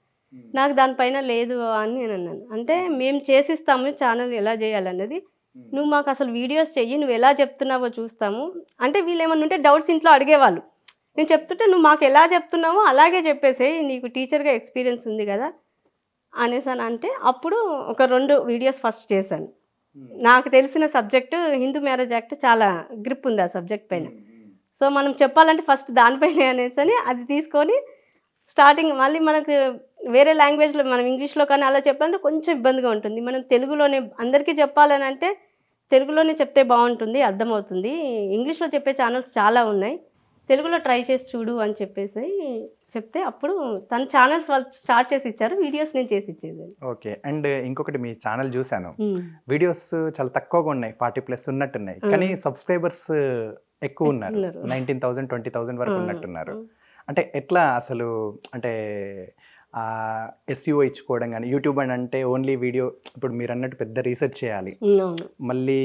నాకు దానిపైన లేదు అని నేను అన్నాను. అంటే మేము చేసిస్తాము ఛానల్ ఎలా చేయాలన్నది, నువ్వు మాకు అసలు వీడియోస్ చెయ్యి, నువ్వు ఎలా చెప్తున్నావో చూస్తాము. అంటే వీళ్ళు ఏమన్నా ఉంటే డౌట్స్ ఇంట్లో అడిగేవాళ్ళు. నేను చెప్తుంటే నువ్వు మాకు ఎలా చెప్తున్నావో అలాగే చెప్పేసేయి, నీకు టీచర్గా ఎక్స్పీరియన్స్ ఉంది కదా అనేసాను. అంటే అప్పుడు ఒక 2 వీడియోస్ ఫస్ట్ చేశాను. నాకు తెలిసిన సబ్జెక్టు హిందూ మ్యారేజ్ యాక్ట్ చాలా గ్రిప్ ఉంది ఆ సబ్జెక్ట్ పైన. సో మనం చెప్పాలంటే ఫస్ట్ దానిపైన అనేసి అని అది తీసుకొని స్టార్టింగ్ మళ్ళీ మనకు వేరే లాంగ్వేజ్లో మనం ఇంగ్లీష్లో కానీ అలా చెప్పాలంటే కొంచెం ఇబ్బందిగా ఉంటుంది. మనం తెలుగులోనే అందరికీ చెప్పాలని అంటే తెలుగులోనే చెప్తే బాగుంటుంది, అర్థమవుతుంది. ఇంగ్లీష్లో చెప్పే ఛానల్స్ చాలా ఉన్నాయి, తెలుగులో ట్రై చేసి చూడు అని చెప్పేసి చెప్తే అప్పుడు తన ఛానల్స్ వాళ్ళు స్టార్ట్ చేసి ఇచ్చారు, వీడియోస్ నేను చేసి ఇచ్చేది. ఓకే. అండ్ ఇంకొకటి మీ ఛానల్ చూశాను, వీడియోస్ చాలా తక్కువగా ఉన్నాయి, 40+ ఉన్నట్టున్నాయి, కానీ సబ్స్క్రైబర్స్ ఎక్కువ ఉన్నారు, 19,000 20,000 వరకు ఉన్నట్టున్నారు. అంటే ఎట్లా అసలు, అంటే SEO ఇచ్చుకోవడం కానీ, యూట్యూబ్ అని అంటే ఓన్లీ వీడియో, ఇప్పుడు మీరు అన్నట్టు పెద్ద రీసెర్చ్ చేయాలి, మళ్ళీ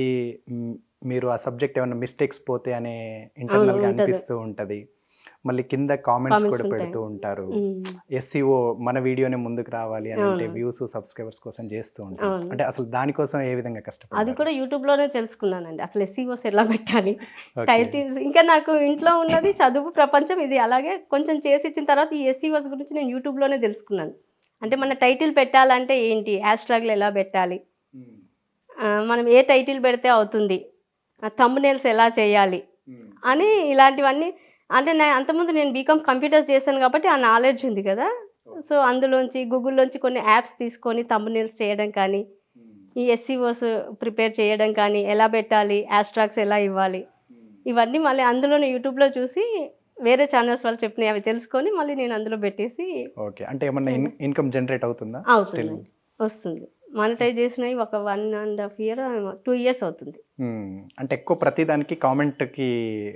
మీరు ఆ సబ్జెక్ట్ ఏమైనా మిస్టేక్స్ పోతే అనే ఇంటర్నల్గా అనిపిస్తూ ఉంటుంది, మళ్ళీ కింద కామెంట్స్ కూడా పెడుతూ ఉంటారు. SEO మన వీడియోనే ముందుకు రావాలి అని అంటే వ్యూస్ సబ్స్క్రైబర్స్ కోసం చేస్తూ ఉంటారు. అంటే అసలు దానికోసం ఏ విధంగా కష్టపడాలి? అది కూడా యూట్యూబ్లోనే తెలుసుకున్నానండి, అసలు SEOs ఎలా పెట్టాలి, టైటిల్స్. ఇంకా నాకు ఇంట్లో ఉన్నది చదువు ప్రపంచం, ఇది అలాగే కొంచెం చేసి ఇచ్చిన తర్వాత ఈ SEOs గురించి నేను యూట్యూబ్లోనే తెలుసుకున్నాను. అంటే మన టైటిల్ పెట్టాలంటే ఏంటి, హ్యాష్ట్యాగ్లు ఎలా పెట్టాలి, మనం ఏ టైటిల్ పెడితే అవుతుంది, థంబ్నెయిల్స్ ఎలా చేయాలి అని ఇలాంటివన్నీ. అంటే అంతకుముందు నేను బీకామ్ కంప్యూటర్స్ చేశాను కాబట్టి ఆ నాలెడ్జ్ ఉంది కదా. సో అందులోంచి గూగుల్లోంచి కొన్ని యాప్స్ తీసుకొని థంబ్నెయిల్స్ చేయడం కానీ, ఈ SEOs ప్రిపేర్ చేయడం కానీ, ఎలా పెట్టాలి, హ్యాష్ట్యాగ్స్ ఎలా ఇవ్వాలి, ఇవన్నీ మళ్ళీ అందులోనే యూట్యూబ్లో చూసి వేరే ఛానల్స్ వాళ్ళు చెప్పినవి అవి తెలుసుకొని మళ్ళీ నేను అందులో పెట్టేసి. ఓకే. అంటే ఏమన్నా ఇన్కమ్ జనరేట్ అవుతుందా? అవుతుంది, వస్తుంది. మానిటైజ్ చేసినవి ఒక 1.5 year 2 years అవుతుంది. అంటే ఎక్కువ ప్రతిదానికి కామెంట్కి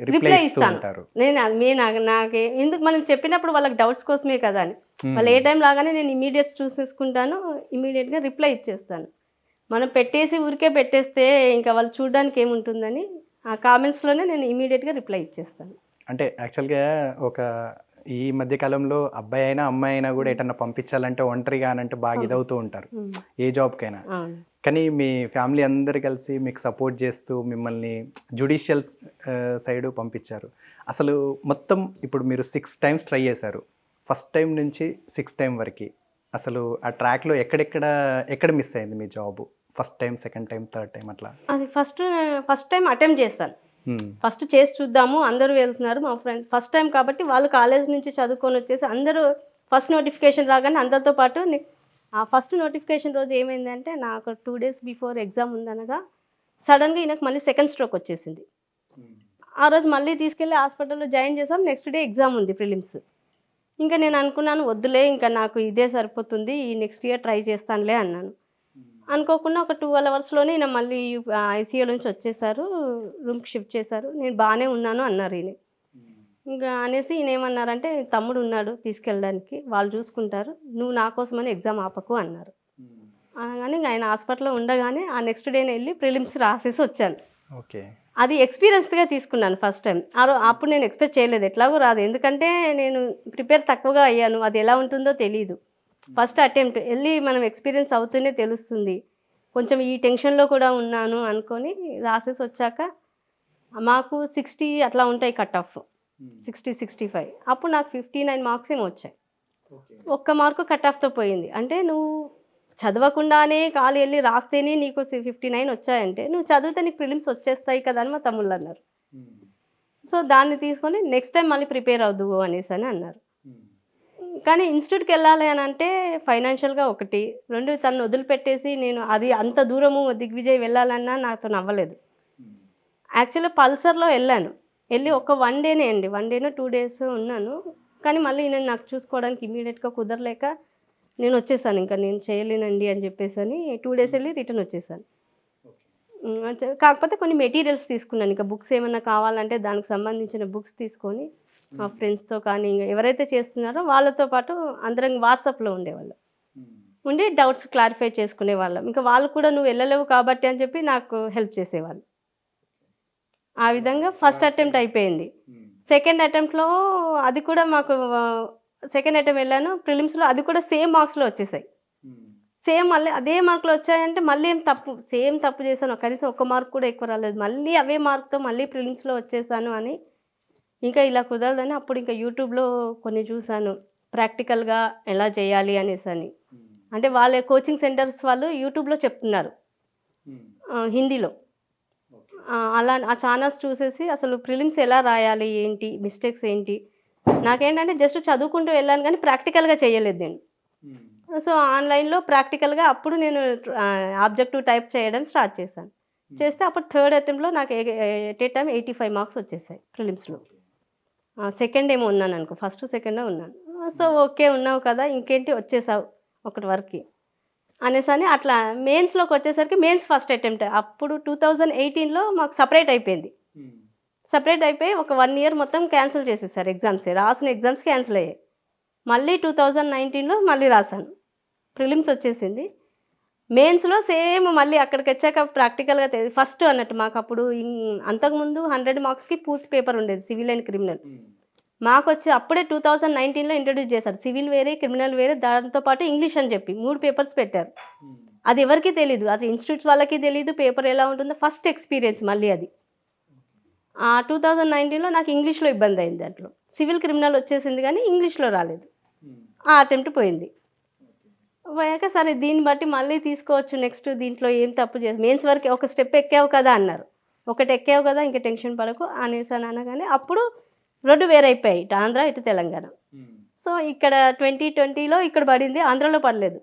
రిప్లై ఇస్తాను నేను. నాకే ఎందుకు, మనం చెప్పినప్పుడు వాళ్ళకి డౌట్స్ కోసమే కదా అని, వాళ్ళు ఏ టైం లాగానే నేను ఇమీడియట్ చూసేసుకుంటాను, ఇమీడియట్గా రిప్లై ఇచ్చేస్తాను. మనం పెట్టేసి ఊరికే పెట్టేస్తే ఇంకా వాళ్ళు చూడడానికి ఏముంటుందని ఆ కామెంట్స్లోనే నేను ఇమీడియట్గా రిప్లై ఇచ్చేస్తాను. అంటే యాక్చువల్గా ఒక ఈ మధ్య కాలంలో అబ్బాయి అయినా అమ్మాయి అయినా కూడా ఎటన్నా పంపించాలంటే ఒంటరిగా అంటే బాగా ఇదవుతూ ఉంటారు, ఏ జాబ్కైనా. కానీ మీ ఫ్యామిలీ అందరు కలిసి మీకు సపోర్ట్ చేస్తూ మిమ్మల్ని జ్యుడిషియల్ సైడ్ పంపించారు. అసలు మొత్తం ఇప్పుడు మీరు 6 times ట్రై చేశారు, ఫస్ట్ టైం నుంచి 6th time వరకు. అసలు ఆ ట్రాక్లో ఎక్కడ మిస్ అయింది మీ job? First time, second time, third time అట్లా? అది ఫస్ట్ టైం అటెంప్ట్ చేస్తాను. ఫస్ట్ చేసి చూద్దాము, అందరూ వెళ్తున్నారు మా ఫ్రెండ్స్, ఫస్ట్ టైం కాబట్టి వాళ్ళు కాలేజ్ నుంచి చదువుకొని వచ్చేసి అందరూ ఫస్ట్ నోటిఫికేషన్ రాగానే అందరితో పాటు ఆ ఫస్ట్ నోటిఫికేషన్ రోజు ఏమైందంటే నాకు 2 days బిఫోర్ ఎగ్జామ్ ఉందనగా సడన్గా ఈయనకు మళ్ళీ సెకండ్ స్ట్రోక్ వచ్చేసింది. ఆ రోజు మళ్ళీ తీసుకెళ్ళి హాస్పిటల్లో జాయిన్ చేసాం, నెక్స్ట్ డే ఎగ్జామ్ ఉంది, ప్రిలిమ్స్. ఇంకా నేను అనుకున్నాను వద్దులే, ఇంకా నాకు ఇదే సరిపోతుంది, ఈ నెక్స్ట్ ఇయర్ ట్రై చేస్తానులే అన్నాను. అనుకోకుండా ఒక 12 hours ఈయన మళ్ళీ ICU నుంచి వచ్చేసారు, రూమ్కి షిఫ్ట్ చేశారు. నేను బాగానే ఉన్నాను అన్నారు ఈయన. ఇంకా అనేసి ఈయన ఏమన్నారంటే, తమ్ముడు ఉన్నాడు తీసుకెళ్ళడానికి, వాళ్ళు చూసుకుంటారు, నువ్వు నా కోసమని ఎగ్జామ్ ఆపకు అన్నారు. అనగానే ఆయన హాస్పిటల్లో ఉండగానే ఆ నెక్స్ట్ డేనే వెళ్ళి ప్రిలిమ్స్ రాసేసి వచ్చాను. ఓకే. అది ఎక్స్పీరియన్స్గా తీసుకున్నాను ఫస్ట్ టైం. అప్పుడు నేను ఎక్స్పెక్ట్ చేయలేదు, ఎట్లాగో రాదు, ఎందుకంటే నేను ప్రిపేర్ తక్కువగా అయ్యాను, అది ఎలా ఉంటుందో తెలీదు. ఫస్ట్ అటెంప్ట్ వెళ్ళి మనం ఎక్స్పీరియన్స్ అవుతూనే తెలుస్తుంది, కొంచెం ఈ టెన్షన్లో కూడా ఉన్నాను అనుకొని రాసేసి వచ్చాక మాకు 60 అట్లా ఉంటాయి కట్ ఆఫ్, 60-65. అప్పుడు నాకు 59 marks ఏమో వచ్చాయి, 1 mark కట్ ఆఫ్తో పోయింది. అంటే నువ్వు చదవకుండానే ఖాళీ వెళ్ళి రాస్తేనే నీకు 59 వచ్చాయంటే నువ్వు చదివితే నీకు ప్రిలిమ్స్ వచ్చేస్తాయి కదా అని మా తమ్ముళ్ళు అన్నారు. సో దాన్ని తీసుకొని నెక్స్ట్ టైం మళ్ళీ ప్రిపేర్ అవుదువు అనేసి అని అన్నారు. కానీ ఇన్స్టిట్యూట్కి వెళ్ళాలి అని అంటే ఫైనాన్షియల్గా ఒకటి, రెండు తను వదిలిపెట్టేసి నేను అది అంత దూరము దిగ్విజయ్ వెళ్ళాలన్నా నాతో అవ్వలేదు. యాక్చువల్గా పల్సర్లో వెళ్ళాను, వెళ్ళి ఒక 1 డేనే అండి, 1 డేనో 2 డేస్ ఉన్నాను. కానీ మళ్ళీ నేను నాకు చూసుకోవడానికి ఇమీడియట్గా కుదరలేక నేను వచ్చేసాను, ఇంకా నేను చేయలేనండి అని చెప్పేసి అని 2 డేస్ వెళ్ళి రిటర్న్ వచ్చేసాను. కాకపోతే కొన్ని మెటీరియల్స్ తీసుకున్నాను, ఇంకా బుక్స్ ఏమన్నా కావాలంటే దానికి సంబంధించిన బుక్స్ తీసుకొని మా ఫ్రెండ్స్తో కానీ ఇంకా ఎవరైతే చేస్తున్నారో వాళ్ళతో పాటు అందరం వాట్సాప్లో ఉండేవాళ్ళం, ఉండి డౌట్స్ క్లారిఫై చేసుకునే వాళ్ళం. ఇంకా వాళ్ళు కూడా నువ్వు వెళ్ళలేవు కాబట్టి అని చెప్పి నాకు హెల్ప్ చేసేవాళ్ళు. ఆ విధంగా ఫస్ట్ అటెంప్ట్ అయిపోయింది. సెకండ్ అటెంప్ట్లో అది కూడా మాకు సెకండ్ అటెంప్ట్ వెళ్ళాను, ప్రిలిమ్స్లో అది కూడా సేమ్ మార్క్స్లో వచ్చేసాయి. సేమ్ మళ్ళీ అదే మార్కులు వచ్చాయంటే మళ్ళీ ఏం సేమ్ తప్పు చేశాను, కనీసం 1 మార్క్ కూడా ఎక్కువ రాలేదు, మళ్ళీ అవే మార్క్తో మళ్ళీ ప్రిలిమ్స్లో వచ్చేసాను అని ఇంకా ఇలా కుదరదని అప్పుడు ఇంకా యూట్యూబ్లో కొన్ని చూశాను ప్రాక్టికల్గా ఎలా చేయాలి అనేసి అని. అంటే వాళ్ళ కోచింగ్ సెంటర్స్ వాళ్ళు యూట్యూబ్లో చెప్తున్నారు హిందీలో. అలా ఆ ఛానల్స్ చూసేసి అసలు ప్రిలిమ్స్ ఎలా రాయాలి, ఏంటి మిస్టేక్స్ ఏంటి, నాకేంటంటే జస్ట్ చదువుకుంటూ వెళ్ళాను కానీ ప్రాక్టికల్గా చేయలేదు నేను. సో ఆన్లైన్లో ప్రాక్టికల్గా అప్పుడు నేను ఆబ్జెక్టివ్ టైప్ చేయడం స్టార్ట్ చేశాను. చేస్తే అప్పుడు థర్డ్ అటెంప్ట్లో నాకు ఎట్ ఏ టైం 85 మార్క్స్ వచ్చేసాయి ప్రిలిమ్స్లో. సెకండ్ ఏమో ఉన్నాను అనుకో, ఫస్ట్ సెకండే ఉన్నాను. సో ఓకే ఉన్నావు కదా ఇంకేంటి వచ్చేసావు ఒకటి వరకు అనేసి అని అట్లా మెయిన్స్లోకి వచ్చేసరికి మెయిన్స్ ఫస్ట్ అటెంప్ట్ అప్పుడు 2018లో మాకు సపరేట్ అయిపోయింది. సపరేట్ అయిపోయి ఒక 1 ఇయర్ మొత్తం క్యాన్సిల్ చేసేసారు ఎగ్జామ్స్, రాసిన ఎగ్జామ్స్ క్యాన్సిల్ అయ్యాయి. మళ్ళీ 2019లో మళ్ళీ రాశాను, ప్రిలిమ్స్ వచ్చేసింది. మెయిన్స్లో సేమ్ మళ్ళీ అక్కడికి వచ్చాక ప్రాక్టికల్గా ఫస్ట్ అన్నట్టు మాకు అప్పుడు అంతకుముందు 100 మార్క్స్కి పూర్తి పేపర్ ఉండేది సివిల్ అండ్ క్రిమినల్. మాకు వచ్చి అప్పుడే 2019లో ఇంట్రడ్యూస్ చేశారు, సివిల్ వేరే క్రిమినల్ వేరే, దాంతోపాటు ఇంగ్లీష్ అని చెప్పి 3 పేపర్స్ పెట్టారు. అది ఎవరికీ తెలీదు, అది ఇన్స్టిట్యూట్స్ వాళ్ళకి తెలీదు పేపర్ ఎలా ఉంటుందో, ఫస్ట్ ఎక్స్పీరియన్స్ మళ్ళీ అది. 2019లో నాకు ఇంగ్లీష్లో ఇబ్బంది అయింది, దాంట్లో సివిల్ క్రిమినల్ వచ్చేసింది కానీ ఇంగ్లీష్లో రాలేదు. ఆ అటెంప్ట్ పోయింది. పోయాక సరే దీన్ని బట్టి మళ్ళీ తీసుకోవచ్చు, నెక్స్ట్ దీంట్లో ఏం తప్పు చేసి మెయిన్స్ వరకు ఒక స్టెప్ ఎక్కావు కదా అన్నారు, ఒకటి ఎక్కావు కదా ఇంకా టెన్షన్ పడకు అనేసి అని అనగానే అప్పుడు 2 వేరైపోయాయి, ఇటు ఆంధ్ర ఇటు తెలంగాణ. సో ఇక్కడ 2020లో ఇక్కడ పడింది, ఆంధ్రలో పడలేదు.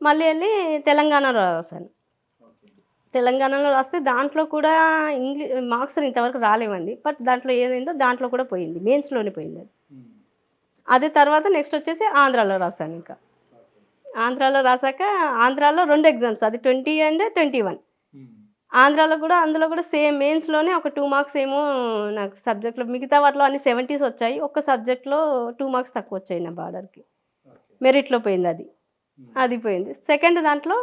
మళ్ళీ వెళ్ళి తెలంగాణలో రాశాను. తెలంగాణలో రాస్తే దాంట్లో కూడా మార్క్స్ ఇంతవరకు రాలేవండి, బట్ దాంట్లో ఏదైందో దాంట్లో కూడా పోయింది, మెయిన్స్లోనే పోయింది అది. అదే తర్వాత నెక్స్ట్ వచ్చేసి ఆంధ్రాలో రాశాను. ఇంకా ఆంధ్రాలో రాశాక ఆంధ్రాలో 2 ఎగ్జామ్స్, అది 20 అండ్ 21. ఆంధ్రాలో కూడా అందులో కూడా సేమ్ మెయిన్స్లోనే ఒక 2 మార్క్స్ ఏమో నాకు సబ్జెక్ట్లో, మిగతా వాటిలో అన్ని 70s వచ్చాయి, ఒక్క సబ్జెక్ట్లో 2 మార్క్స్ తక్కువ వచ్చాయి నా బార్డర్కి, మెరిట్లో పోయింది అది. అది పోయింది. సెకండ్ దాంట్లో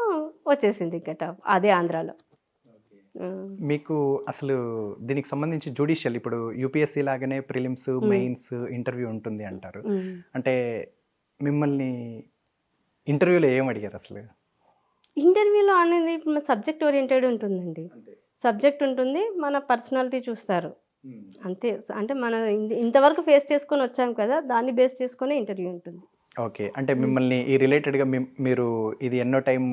వచ్చేసింది ఇంకా టాప్, అదే ఆంధ్రాలో. మీకు అసలు దీనికి సంబంధించి జ్యుడిషియల్ ఇప్పుడు యూపీఎస్సీ లాగానే ప్రిలిమ్స్ మెయిన్స్ ఇంటర్వ్యూ ఉంటుంది అంటారు, అంటే మిమ్మల్ని ఇంటర్వ్యూలో ఏం అడిగారు అసలు? ఇంటర్వ్యూలో అనేది మన సబ్జెక్ట్ ఓరియంటెడ్ ఉంటుందండి, సబ్జెక్ట్ ఉంటుంది, మన పర్సనాలిటీ చూస్తారు అంతే. అంటే మన ఇంతవరకు ఫేస్ చేసుకొని వచ్చాం కదా, దాన్ని బేస్ చేసుకొని ఇంటర్వ్యూ ఉంటుంది. ఓకే, అంటే మిమ్మల్ని ఈ రిలేటెడ్గా మీరు ఇది ఎన్నో టైం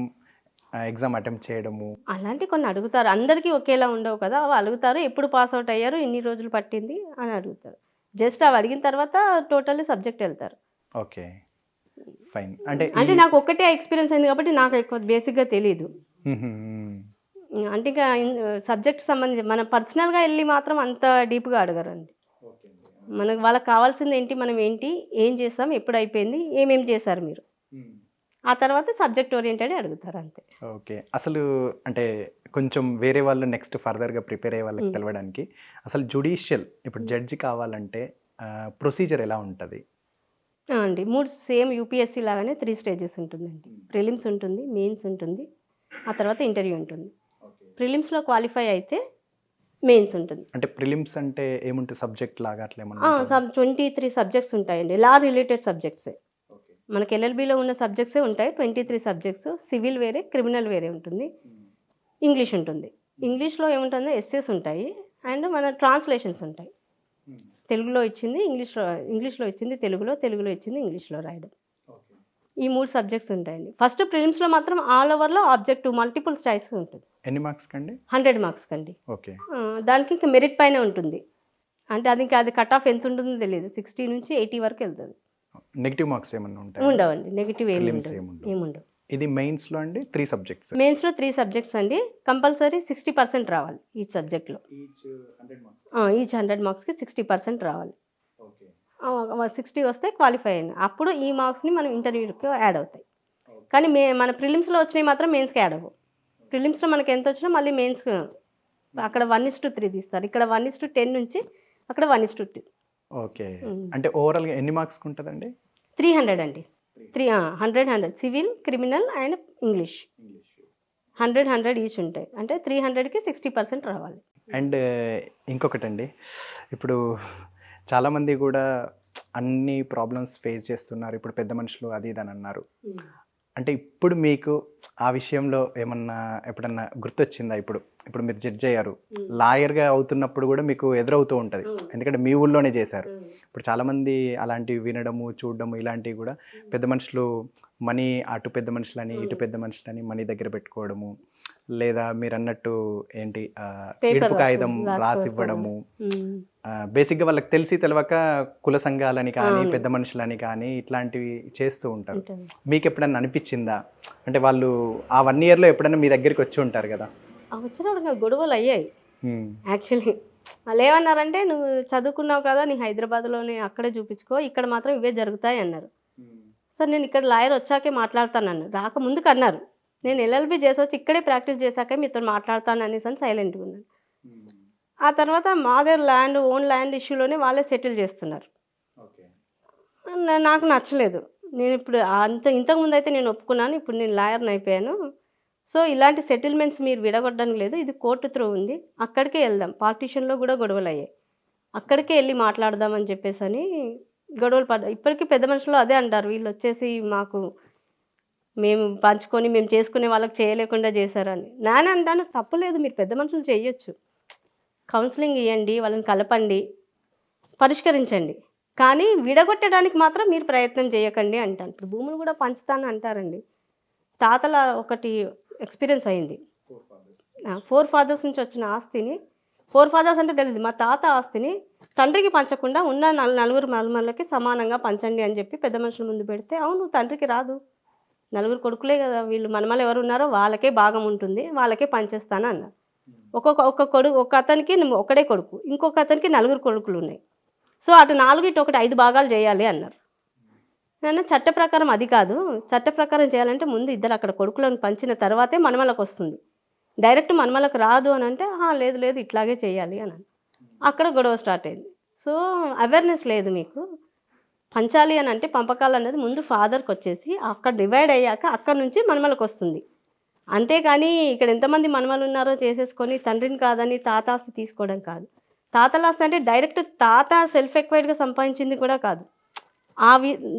ఎగ్జామ్ అటెంప్ట్ చేయడము అలాంటి కొన్ని అడుగుతారు, అందరికీ ఒకేలా ఉండవు కదా, అవి అడుగుతారు, ఎప్పుడు పాస్ అవుట్ అయ్యారు, ఇన్ని రోజులు పట్టింది అని అడుగుతారు. జస్ట్ అవి అడిగిన తర్వాత టోటల్లీ సబ్జెక్ట్ వెళ్తారు. Okay fine. అంటే నాకు ఒక్కటే ఎక్స్పీరియన్స్ అయింది కాబట్టి నాకు ఎక్కువ బేసిక్గా తెలియదు. అంటే ఇంకా సబ్జెక్ట్ సంబంధించి మన పర్సనల్గా వెళ్ళి మాత్రం అంత డీప్గా అడగరండి. మనకు వాళ్ళకి కావాల్సింది ఏంటి, మనం ఏంటి, ఏం చేస్తాం, ఎప్పుడు అయిపోయింది, ఏమేమి చేశారు మీరు, ఆ తర్వాత సబ్జెక్ట్ ఓరియంటెడ్ అడుగుతారు అంతే. ఓకే, అసలు అంటే కొంచెం వేరే వాళ్ళు నెక్స్ట్ ఫర్దర్గా ప్రిపేర్ అయ్యే వాళ్ళకి తెలవడానికి అసలు జ్యుడిషియల్ ఇప్పుడు జడ్జి కావాలంటే ప్రొసీజర్ ఎలా ఉంటుంది అండి? 3 సేమ్ యూపీఎస్సీ లాగానే 3 స్టేజెస్ ఉంటుందండి. ప్రిలిమ్స్ ఉంటుంది, మెయిన్స్ ఉంటుంది, ఆ తర్వాత ఇంటర్వ్యూ ఉంటుంది. ప్రిలిమ్స్లో క్వాలిఫై అయితే మెయిన్స్ ఉంటుంది. అంటే ప్రిలిమ్స్ అంటే ఏముంటుంది, సబ్జెక్ట్ లాగా అట్లా ఏమన్నా? 23 సబ్జెక్ట్స్ ఉంటాయండి, లా రిలేటెడ్ సబ్జెక్ట్సే. మనకి ఎల్ఎల్బిలో ఉన్న సబ్జెక్ట్సే ఉంటాయి, 23 సబ్జెక్ట్స్. సివిల్ వేరే, క్రిమినల్ వేరే ఉంటుంది, ఇంగ్లీష్ ఉంటుంది. ఇంగ్లీష్లో ఏముంటుందో ఎస్సేస్ ఉంటాయి అండ్ మన ట్రాన్స్లేషన్స్ ఉంటాయి. తెలుగులో ఇచ్చింది ఇంగ్లీష్లో ఇచ్చింది తెలుగులో ఇచ్చింది ఇంగ్లీష్లో రాయడం. ఈ 3 సబ్జెక్ట్స్ ఉంటాయండి. ఫస్ట్ ప్రిలిమ్స్లో మాత్రం ఆల్ ఓవర్లో ఆబ్జెక్టివ్ మల్టిపుల్ చాయిస్ ఉంటుంది. ఎన్ని మార్క్స్ కండి? 100 మార్క్స్ కండి. ఓకే, దానికి ఇంకా మెరిట్ పైన ఉంటుంది. అంటే అది ఇంకా అది కట్ ఆఫ్ ఎంత ఉంటుందో తెలియదు, 60 నుంచి 80 వరకు వెళ్తుంది. నెగిటివ్ మార్క్స్ ఏమన్నా ఉంటాయి? ఉండవండి, నెగిటివ్ ఏమి Prelims ఉండదు, ఏముండవు. ఏముండవు. ఇది మెయిన్స్లో అండి 3 సబ్జెక్ట్స్. మెయిన్స్లో 3 సబ్జెక్ట్స్ అండి, కంపల్సరీ 60% రావాలి ఈ సబ్జెక్ట్లో. ఈచ్ 100 మార్క్స్కి 60% రావాలి. 60 వస్తే క్వాలిఫై అయ్యింది, అప్పుడు ఈ మార్క్స్ని మనం ఇంటర్వ్యూకి యాడ్ అవుతాయి. కానీ మన ప్రిలిమ్స్లో వచ్చినవి మాత్రం మెయిన్స్కి యాడ్ అవ్వవు. ప్రిలిమ్స్లో మనకి ఎంత వచ్చినా మళ్ళీ మెయిన్స్ అక్కడ 1:3 తీస్తారు, ఇక్కడ 1:10 నుంచి అక్కడ 1:2. ఓకే, అంటే ఓవరాల్గా ఎన్ని మార్క్స్కి ఉంటుందండి? 300 అండి. 100 civil, criminal and English 100 each ఉంటాయి. అంటే 300కి 60% రావాలి. అండ్ ఇంకొకటండి, ఇప్పుడు చాలామంది కూడా అన్ని ప్రాబ్లమ్స్ ఫేస్ చేస్తున్నారు, ఇప్పుడు పెద్ద మనుషులు అది ఇది అని అన్నారు. అంటే ఇప్పుడు మీకు ఆ విషయంలో ఏమన్నా ఎప్పుడన్నా గుర్తొచ్చిందా? ఇప్పుడు మీరు జడ్జ్ అయ్యారు, లాయర్గా అవుతున్నప్పుడు కూడా మీకు ఎదురవుతూ ఉంటుంది, ఎందుకంటే మీ ఊళ్ళోనే చేశారు. ఇప్పుడు చాలామంది అలాంటివి వినడము, చూడడము, ఇలాంటివి కూడా పెద్ద మనుషులు మనీ, అటు పెద్ద మనుషులని ఇటు పెద్ద మనుషులని మనీ దగ్గర పెట్టుకోవడము, లేదా మీరు అన్నట్టు ఏంటి ఇడుపు కాగితం రాసివ్వడము, బేసిక్గా వాళ్ళకి తెలిసి తెలియక కుల సంఘాలని కానీ పెద్ద మనుషులని కానీ ఇట్లాంటివి చేస్తూ ఉంటారు. మీకు ఎప్పుడన్నా అనిపించిందా? అంటే వాళ్ళు ఆ 1 ఇయర్లో ఎప్పుడన్నా మీ దగ్గరికి వచ్చి ఉంటారు కదా? వచ్చిన గొడవలు అయ్యాయి యాక్చువల్లీ. వాళ్ళు ఏమన్నారంటే, నువ్వు చదువుకున్నావు కదా, నీ హైదరాబాద్లోనే అక్కడే చూపించుకో, ఇక్కడ మాత్రం ఇవే జరుగుతాయి అన్నారు. సార్ నేను ఇక్కడ లాయర్ వచ్చాకే మాట్లాడతానన్నారు, రాకముందుకు అన్నారు. నేను ఎల్ఎల్బి చేసి వచ్చి ఇక్కడే ప్రాక్టీస్ చేశాక మీతో మాట్లాడతాను అనేసి అని సైలెంట్గా ఉన్నాను. ఆ తర్వాత మాదే ఓన్ ల్యాండ్ ఇష్యూలోనే వాళ్ళే సెటిల్ చేస్తున్నారు. నాకు నచ్చలేదు. నేను ఇప్పుడు ఇంతకుముందు అయితే నేను ఒప్పుకున్నాను, ఇప్పుడు నేను లాయర్ని అయిపోయాను. సో ఇలాంటి సెటిల్మెంట్స్ మీరు విడగొట్టడానికి లేదు, ఇది కోర్టు త్రూ ఉంది, అక్కడికే వెళ్దాం. పార్టీషన్లో కూడా గొడవలు అయ్యాయి, అక్కడికే వెళ్ళి మాట్లాడదామని చెప్పేసి అని గొడవలు పడ్డాయి. ఇప్పటికీ పెద్ద మనుషులు అదే అంటారు, వీళ్ళు వచ్చేసి మాకు మేము పంచుకొని మేము చేసుకునే వాళ్ళకి చేయలేకుండా చేశారని. నేను అంటాను తప్పులేదు, మీరు పెద్ద మనుషులు చేయొచ్చు, కౌన్సిలింగ్ ఇవ్వండి, వాళ్ళని కలపండి, పరిష్కరించండి, కానీ విడగొట్టడానికి మాత్రం మీరు ప్రయత్నం చేయకండి అంటాను. ఇప్పుడు భూములు కూడా పంచుతాను అంటారండి. తాతల ఒకటి ఎక్స్పీరియన్స్ అయింది, 4 ఫాదర్స్ నుంచి వచ్చిన ఆస్తిని, 4 ఫాదర్స్ అంటే తెలియదు, మా తాత ఆస్తిని తండ్రికి పంచకుండా ఉన్న 4 మనుమలకి సమానంగా పంచండి అని చెప్పి పెద్ద మనుషుల ముందు పెడితే, అవును తండ్రికి రాదు, 4 కొడుకులే కదా, వీళ్ళు మనమలు ఎవరు ఉన్నారో వాళ్ళకే భాగం ఉంటుంది, వాళ్ళకే పంచేస్తాను అన్నారు. ఒక అతనికి ఒకడే కొడుకు, ఇంకొక అతనికి 4 కొడుకులు ఉన్నాయి. సో అటు 4 ఇటు 1 5 భాగాలు చేయాలి అన్నారు. నేను చట్ట ప్రకారం అది కాదు, చట్ట ప్రకారం చేయాలంటే ముందు ఇద్దరు అక్కడ కొడుకులను పంచిన తర్వాతే మనమలకు వస్తుంది, డైరెక్ట్ మనమలకు రాదు అని అంటే లేదు లేదు ఇట్లాగే చేయాలి అని. అక్కడ గొడవ స్టార్ట్ అయింది. సో అవేర్నెస్ లేదు మీకు, పంచాలి అని అంటే పంపకాలు అనేది ముందు ఫాదర్కి వచ్చేసి అక్కడ డివైడ్ అయ్యాక అక్కడ నుంచి మనమలకు వస్తుంది. అంతేకాని ఇక్కడ ఎంతమంది మనమలు ఉన్నారో చేసేసుకొని తండ్రిని కాదని తాతాస్తి తీసుకోవడం కాదు. తాతలాస్తి అంటే డైరెక్ట్ తాత సెల్ఫ్ ఎక్వైర్డ్గా సంపాదించింది కూడా కాదు.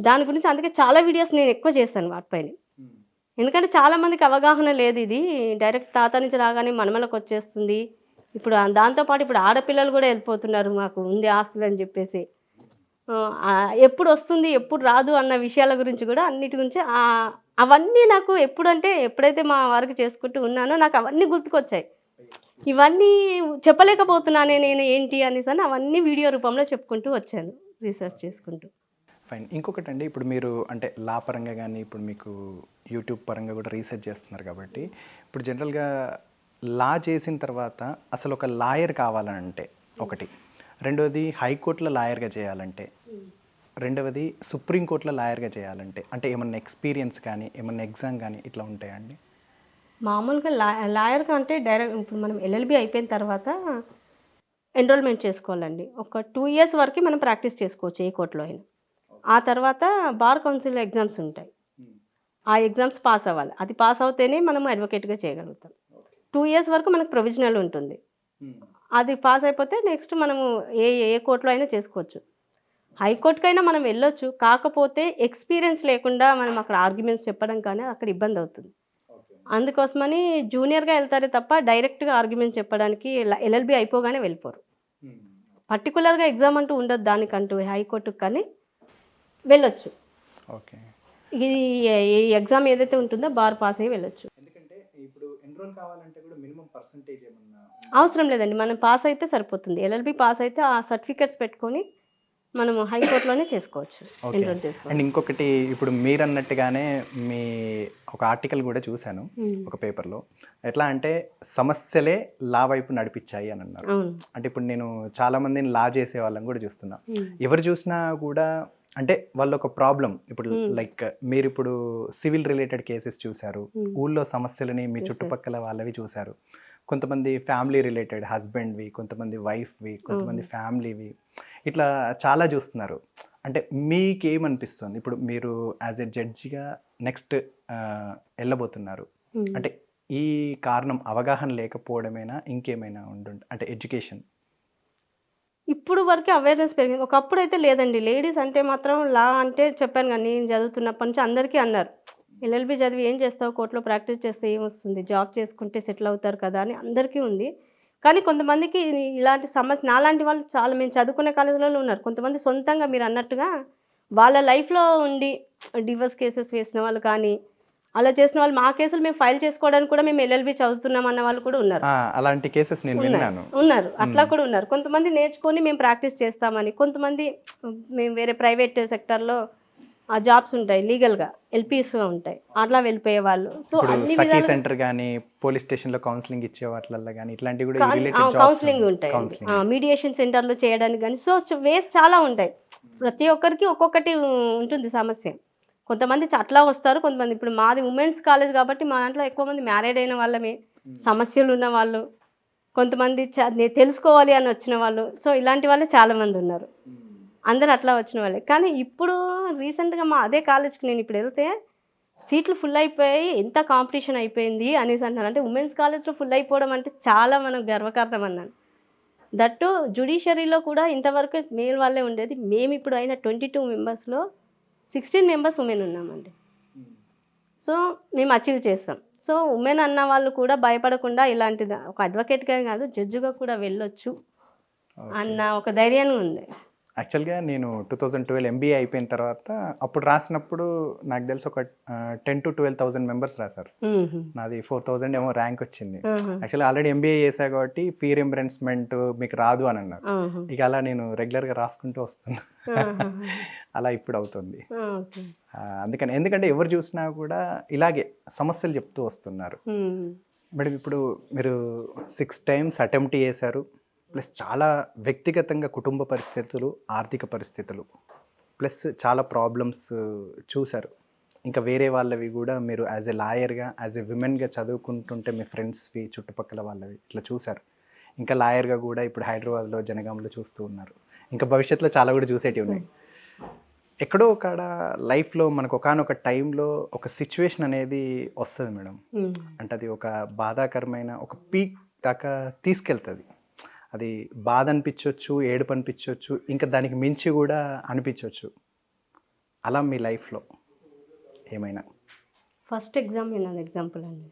దాని గురించి అందుకే చాలా వీడియోస్ నేను ఎక్కువ చేశాను వాటిపైన, ఎందుకంటే చాలామందికి అవగాహన లేదు, ఇది డైరెక్ట్ తాత నుంచి రాగానే మనమలకు వచ్చేస్తుంది. ఇప్పుడు దాంతోపాటు ఇప్పుడు ఆడపిల్లలు కూడా వెళ్ళిపోతున్నారు, మాకు ఉంది ఆస్తులు అని చెప్పేసి. ఎప్పుడు వస్తుంది ఎప్పుడు రాదు అన్న విషయాల గురించి కూడా అన్నిటి గురించి అవన్నీ నాకు ఎప్పుడైతే మా వారికి చేసుకుంటూ ఉన్నానో నాకు అవన్నీ గుర్తుకొచ్చాయి. ఇవన్నీ చెప్పలేకపోతున్నానే నేను ఏంటి అనేసి అని అవన్నీ వీడియో రూపంలో చెప్పుకుంటూ వచ్చాను, రీసెర్చ్ చేసుకుంటూ. ఫైన్. ఇంకొకటి అండి, ఇప్పుడు మీరు అంటే లా పరంగా కానీ ఇప్పుడు మీకు యూట్యూబ్ పరంగా కూడా రీసెర్చ్ చేస్తున్నారు కాబట్టి, ఇప్పుడు జనరల్గా లా చేసిన తర్వాత అసలు ఒక లాయర్ కావాలంటే ఒకటి, రెండవది హైకోర్టులో లాయర్గా చేయాలంటే, రెండవది సుప్రీంకోర్టులో లాయర్గా చేయాలంటే, అంటే ఏమన్నా ఎక్స్పీరియన్స్ కానీ ఏమన్నా ఎగ్జామ్ కానీ ఇట్లా ఉంటాయండి? మామూలుగా లాయర్గా అంటే డైరెక్ట్ ఇప్పుడు మనం ఎల్ఎల్బి అయిపోయిన తర్వాత ఎన్రోల్మెంట్ చేసుకోవాలండి. ఒక 2 ఇయర్స్ వరకు మనం ప్రాక్టీస్ చేసుకోవచ్చు ఏ కోర్టులో అయినా. ఆ తర్వాత బార్ కౌన్సిల్ ఎగ్జామ్స్ ఉంటాయి, ఆ ఎగ్జామ్స్ పాస్ అవ్వాలి, అది పాస్ అవుతేనే మనం అడ్వకేట్గా చేయగలుగుతాం. 2 ఇయర్స్ వరకు మనకు ప్రొవిజనల్ ఉంటుంది, అది పాస్ అయిపోతే నెక్స్ట్ మనము ఏ కోర్టులో అయినా చేసుకోవచ్చు. హైకోర్టుకైనా మనం వెళ్ళొచ్చు, కాకపోతే ఎక్స్పీరియన్స్ లేకుండా మనం అక్కడ ఆర్గ్యుమెంట్స్ చెప్పడం కానీ అక్కడ ఇబ్బంది అవుతుంది. అందుకోసమని జూనియర్గా వెళ్తారే తప్ప డైరెక్ట్గా ఆర్గ్యుమెంట్ చెప్పడానికి ఎల్ఎల్బి అయిపోగానే వెళ్ళిపోరు. పర్టికులర్గా ఎగ్జామ్ అంటూ ఉండదు దానికంటూ హైకోర్టుకు, కానీ వెళ్ళొచ్చు. ఓకే, ఇది ఈ ఎగ్జామ్ ఏదైతే ఉంటుందో బార్ పాస్ అయ్యి వెళ్ళొచ్చు. ఎందుకంటే ఇప్పుడు ఎన్రోల్ కావాలంటే కూడా మినిమం పర్సంటేజ్ ఏమన్నా అవసరం లేదండి, మనం పాస్ అయితే సరిపోతుంది. ఎల్ఎల్బి పాస్ అయితే ఆ సర్టిఫికెట్స్ పెట్టుకొని మనము హైకోర్టులోనే చేసుకోవచ్చు, ఓకే. ఎన్రోల్ అండ్ చేసుకోవచ్చు. ఇంకొకటి ఇప్పుడు మీరన్నట్టుగానే మీ ఒక ఆర్టికల్ కూడా చూశాను ఒక పేపర్లో. ఎట్లా అంటే సమస్యలే లా వైపు నడిపించాయి అని అన్నారు. అవును. అంటే ఇప్పుడు నేను చాలామందిని లా చేసే వాళ్ళని కూడా చూస్తున్నా. ఉమ్. ఎవరు చూసినా కూడా అంటే వాళ్ళు ఒక ప్రాబ్లం ఇప్పుడు లైక్ మీరు ఇప్పుడు సివిల్ రిలేటెడ్ కేసెస్ చూశారు, ఊళ్ళో సమస్యలని మీ చుట్టుపక్కల వాళ్ళవి చూశారు, కొంతమంది ఫ్యామిలీ రిలేటెడ్ హస్బెండ్వి, కొంతమంది వైఫ్వి, కొంతమంది ఫ్యామిలీవి, ఇట్లా చాలా చూస్తున్నారు. అంటే మీకేమనిపిస్తుంది ఇప్పుడు మీరు యాజ్ ఎ జడ్జిగా నెక్స్ట్ వెళ్ళబోతున్నారు అంటే ఈ కారణం అవగాహన లేకపోవడమేనా ఇంకేమైనా అంటే ఎడ్యుకేషన్? ఇప్పుడు వరకే అవేర్నెస్ పెరిగింది. ఒకప్పుడు అయితే లేదండి. లేడీస్ అంటే మాత్రం లా అంటే చెప్పాను కదా, నేను చదువుతున్నప్పటి నుంచి అందరికీ అన్నారు, ఎల్ఎల్బి చదివి ఏం చేస్తావు, కోర్టులో ప్రాక్టీస్ చేస్తే ఏమొస్తుంది, జాబ్ చేసుకుంటే సెటిల్ అవుతారు కదా అని అందరికీ ఉంది. కానీ కొంతమందికి ఇలాంటి సమస్య నాలాంటి వాళ్ళు చాలా మేము చదువుకునే కాలేజీలలో ఉన్నారు. కొంతమంది సొంతంగా మీరు అన్నట్టుగా వాళ్ళ లైఫ్లో ఉండి డివోర్స్ కేసెస్ వేసిన వాళ్ళు కానీ, అలా చేసిన వాళ్ళు మా కేసులు మేము ఫైల్ చేసుకోవడానికి కూడా మేము ఎల్ఎల్బి చదువుతున్నాం అన్న వాళ్ళు కూడా ఉన్నారు. అలాంటి కేసెస్ నేను విన్నాను. ఉన్నారు, అట్లా కూడా ఉన్నారు. కొంతమంది నేర్చుకొని మేము ప్రాక్టీస్ చేస్తామని, కొంతమంది మేము వేరే ప్రైవేట్ సెక్టర్లో ఆ జాబ్స్ ఉంటాయి లీగల్గా, ఎల్పీస్గా ఉంటాయి, అట్లా వెళ్ళిపోయే వాళ్ళు. సో అన్ని సఖీ సెంటర్ కానీ పోలీస్ స్టేషన్లో కౌన్సిలింగ్ ఇచ్చే వాటిల్లో కానీ ఇట్లాంటివి కూడా రిలేటెడ్ కౌన్సిలింగ్ ఉంటాయి, మీడియేషన్ సెంటర్లో చేయడానికి కానీ. సో వేస్ చాలా ఉంటాయి. ప్రతి ఒక్కరికి ఒక్కొక్కటి ఉంటుంది సమస్య. కొంతమంది అట్లా వస్తారు, కొంతమంది ఇప్పుడు మాది ఉమెన్స్ కాలేజ్ కాబట్టి మా దాంట్లో ఎక్కువ మంది మ్యారీడ్ అయిన వాళ్ళమే, సమస్యలు ఉన్న వాళ్ళు, కొంతమంది తెలుసుకోవాలి అని వచ్చిన వాళ్ళు. సో ఇలాంటి వాళ్ళు చాలామంది ఉన్నారు, అందరు అట్లా వచ్చిన వాళ్ళే. కానీ ఇప్పుడు రీసెంట్గా మా అదే కాలేజ్కి నేను ఇప్పుడు వెళ్తే సీట్లు ఫుల్ అయిపోయాయి, ఎంత కాంపిటీషన్ అయిపోయింది అనేసి అన్నారు. అంటే ఉమెన్స్ కాలేజ్లో ఫుల్ అయిపోవడం అంటే చాలా మనకు గర్వకారణం అన్నాను. దట్టు జ్యుడిషియరీలో కూడా ఇంతవరకు మేల్ వాళ్ళే ఉండేది. మేము ఇప్పుడు అయిన 22 మెంబర్స్లో 16 మెంబర్స్ ఉమెన్ ఉన్నామండి. సో మేము అచీవ్ చేస్తాం. సో ఉమెన్ అన్న వాళ్ళు కూడా భయపడకుండా ఇలాంటిది ఒక అడ్వకేట్గా కాదు జడ్జిగా కూడా వెళ్ళొచ్చు అన్న ఒక ధైర్యాన్ని ఉంది. యాక్చువల్గా నేను 2012 ఎంబీఏ అయిపోయిన తర్వాత అప్పుడు రాసినప్పుడు నాకు తెలిసి ఒక 10,000 to 12,000 మెంబర్స్ రాశారు. నాది 4,000 ఏమో ర్యాంక్ వచ్చింది. యాక్చువల్లీ ఆల్రెడీ ఎంబీఏ చేశా కాబట్టి ఫీ రింబర్స్మెంట్ మీకు రాదు అని అన్నారు. ఇక అలా నేను రెగ్యులర్గా రాసుకుంటూ వస్తున్నా. అలా ఇప్పుడు అవుతుంది. అందుకని ఎందుకంటే ఎవరు చూసినా కూడా ఇలాగే సమస్యలు చెప్తూ వస్తున్నారు. మేడం ఇప్పుడు మీరు 6 times అటెంప్ట్ చేశారు, ప్లస్ చాలా వ్యక్తిగతంగా కుటుంబ పరిస్థితులు, ఆర్థిక పరిస్థితులు, ప్లస్ చాలా ప్రాబ్లమ్స్ చూశారు. ఇంకా వేరే వాళ్ళవి కూడా మీరు యాజ్ ఎ లాయర్గా, యాజ్ ఎ విమెన్గా చదువుకుంటుంటే మీ ఫ్రెండ్స్వి, చుట్టుపక్కల వాళ్ళవి ఇట్లా చూశారు. ఇంకా లాయర్గా కూడా ఇప్పుడు హైదరాబాద్లో జనగాంలో చూస్తూ ఉన్నారు. ఇంకా భవిష్యత్తులో చాలా కూడా చూసేటివి ఉన్నాయి. ఎక్కడో ఒకడ లైఫ్లో మనకు ఒకనొక టైంలో ఒక సిచ్యువేషన్ అనేది వస్తుంది మేడం. అంటే అది ఒక బాధాకరమైన ఒక పీక్ దాకా తీసుకెళ్తుంది. అది బాధ అనిపించవచ్చు, ఏడుపు అనిపించవచ్చు, ఇంకా దానికి మించి కూడా అనిపించవచ్చు. అలా మీ లైఫ్లో ఏమైనా? ఫస్ట్ ఎగ్జామ్ నాది ఎగ్జాంపుల్ అండి.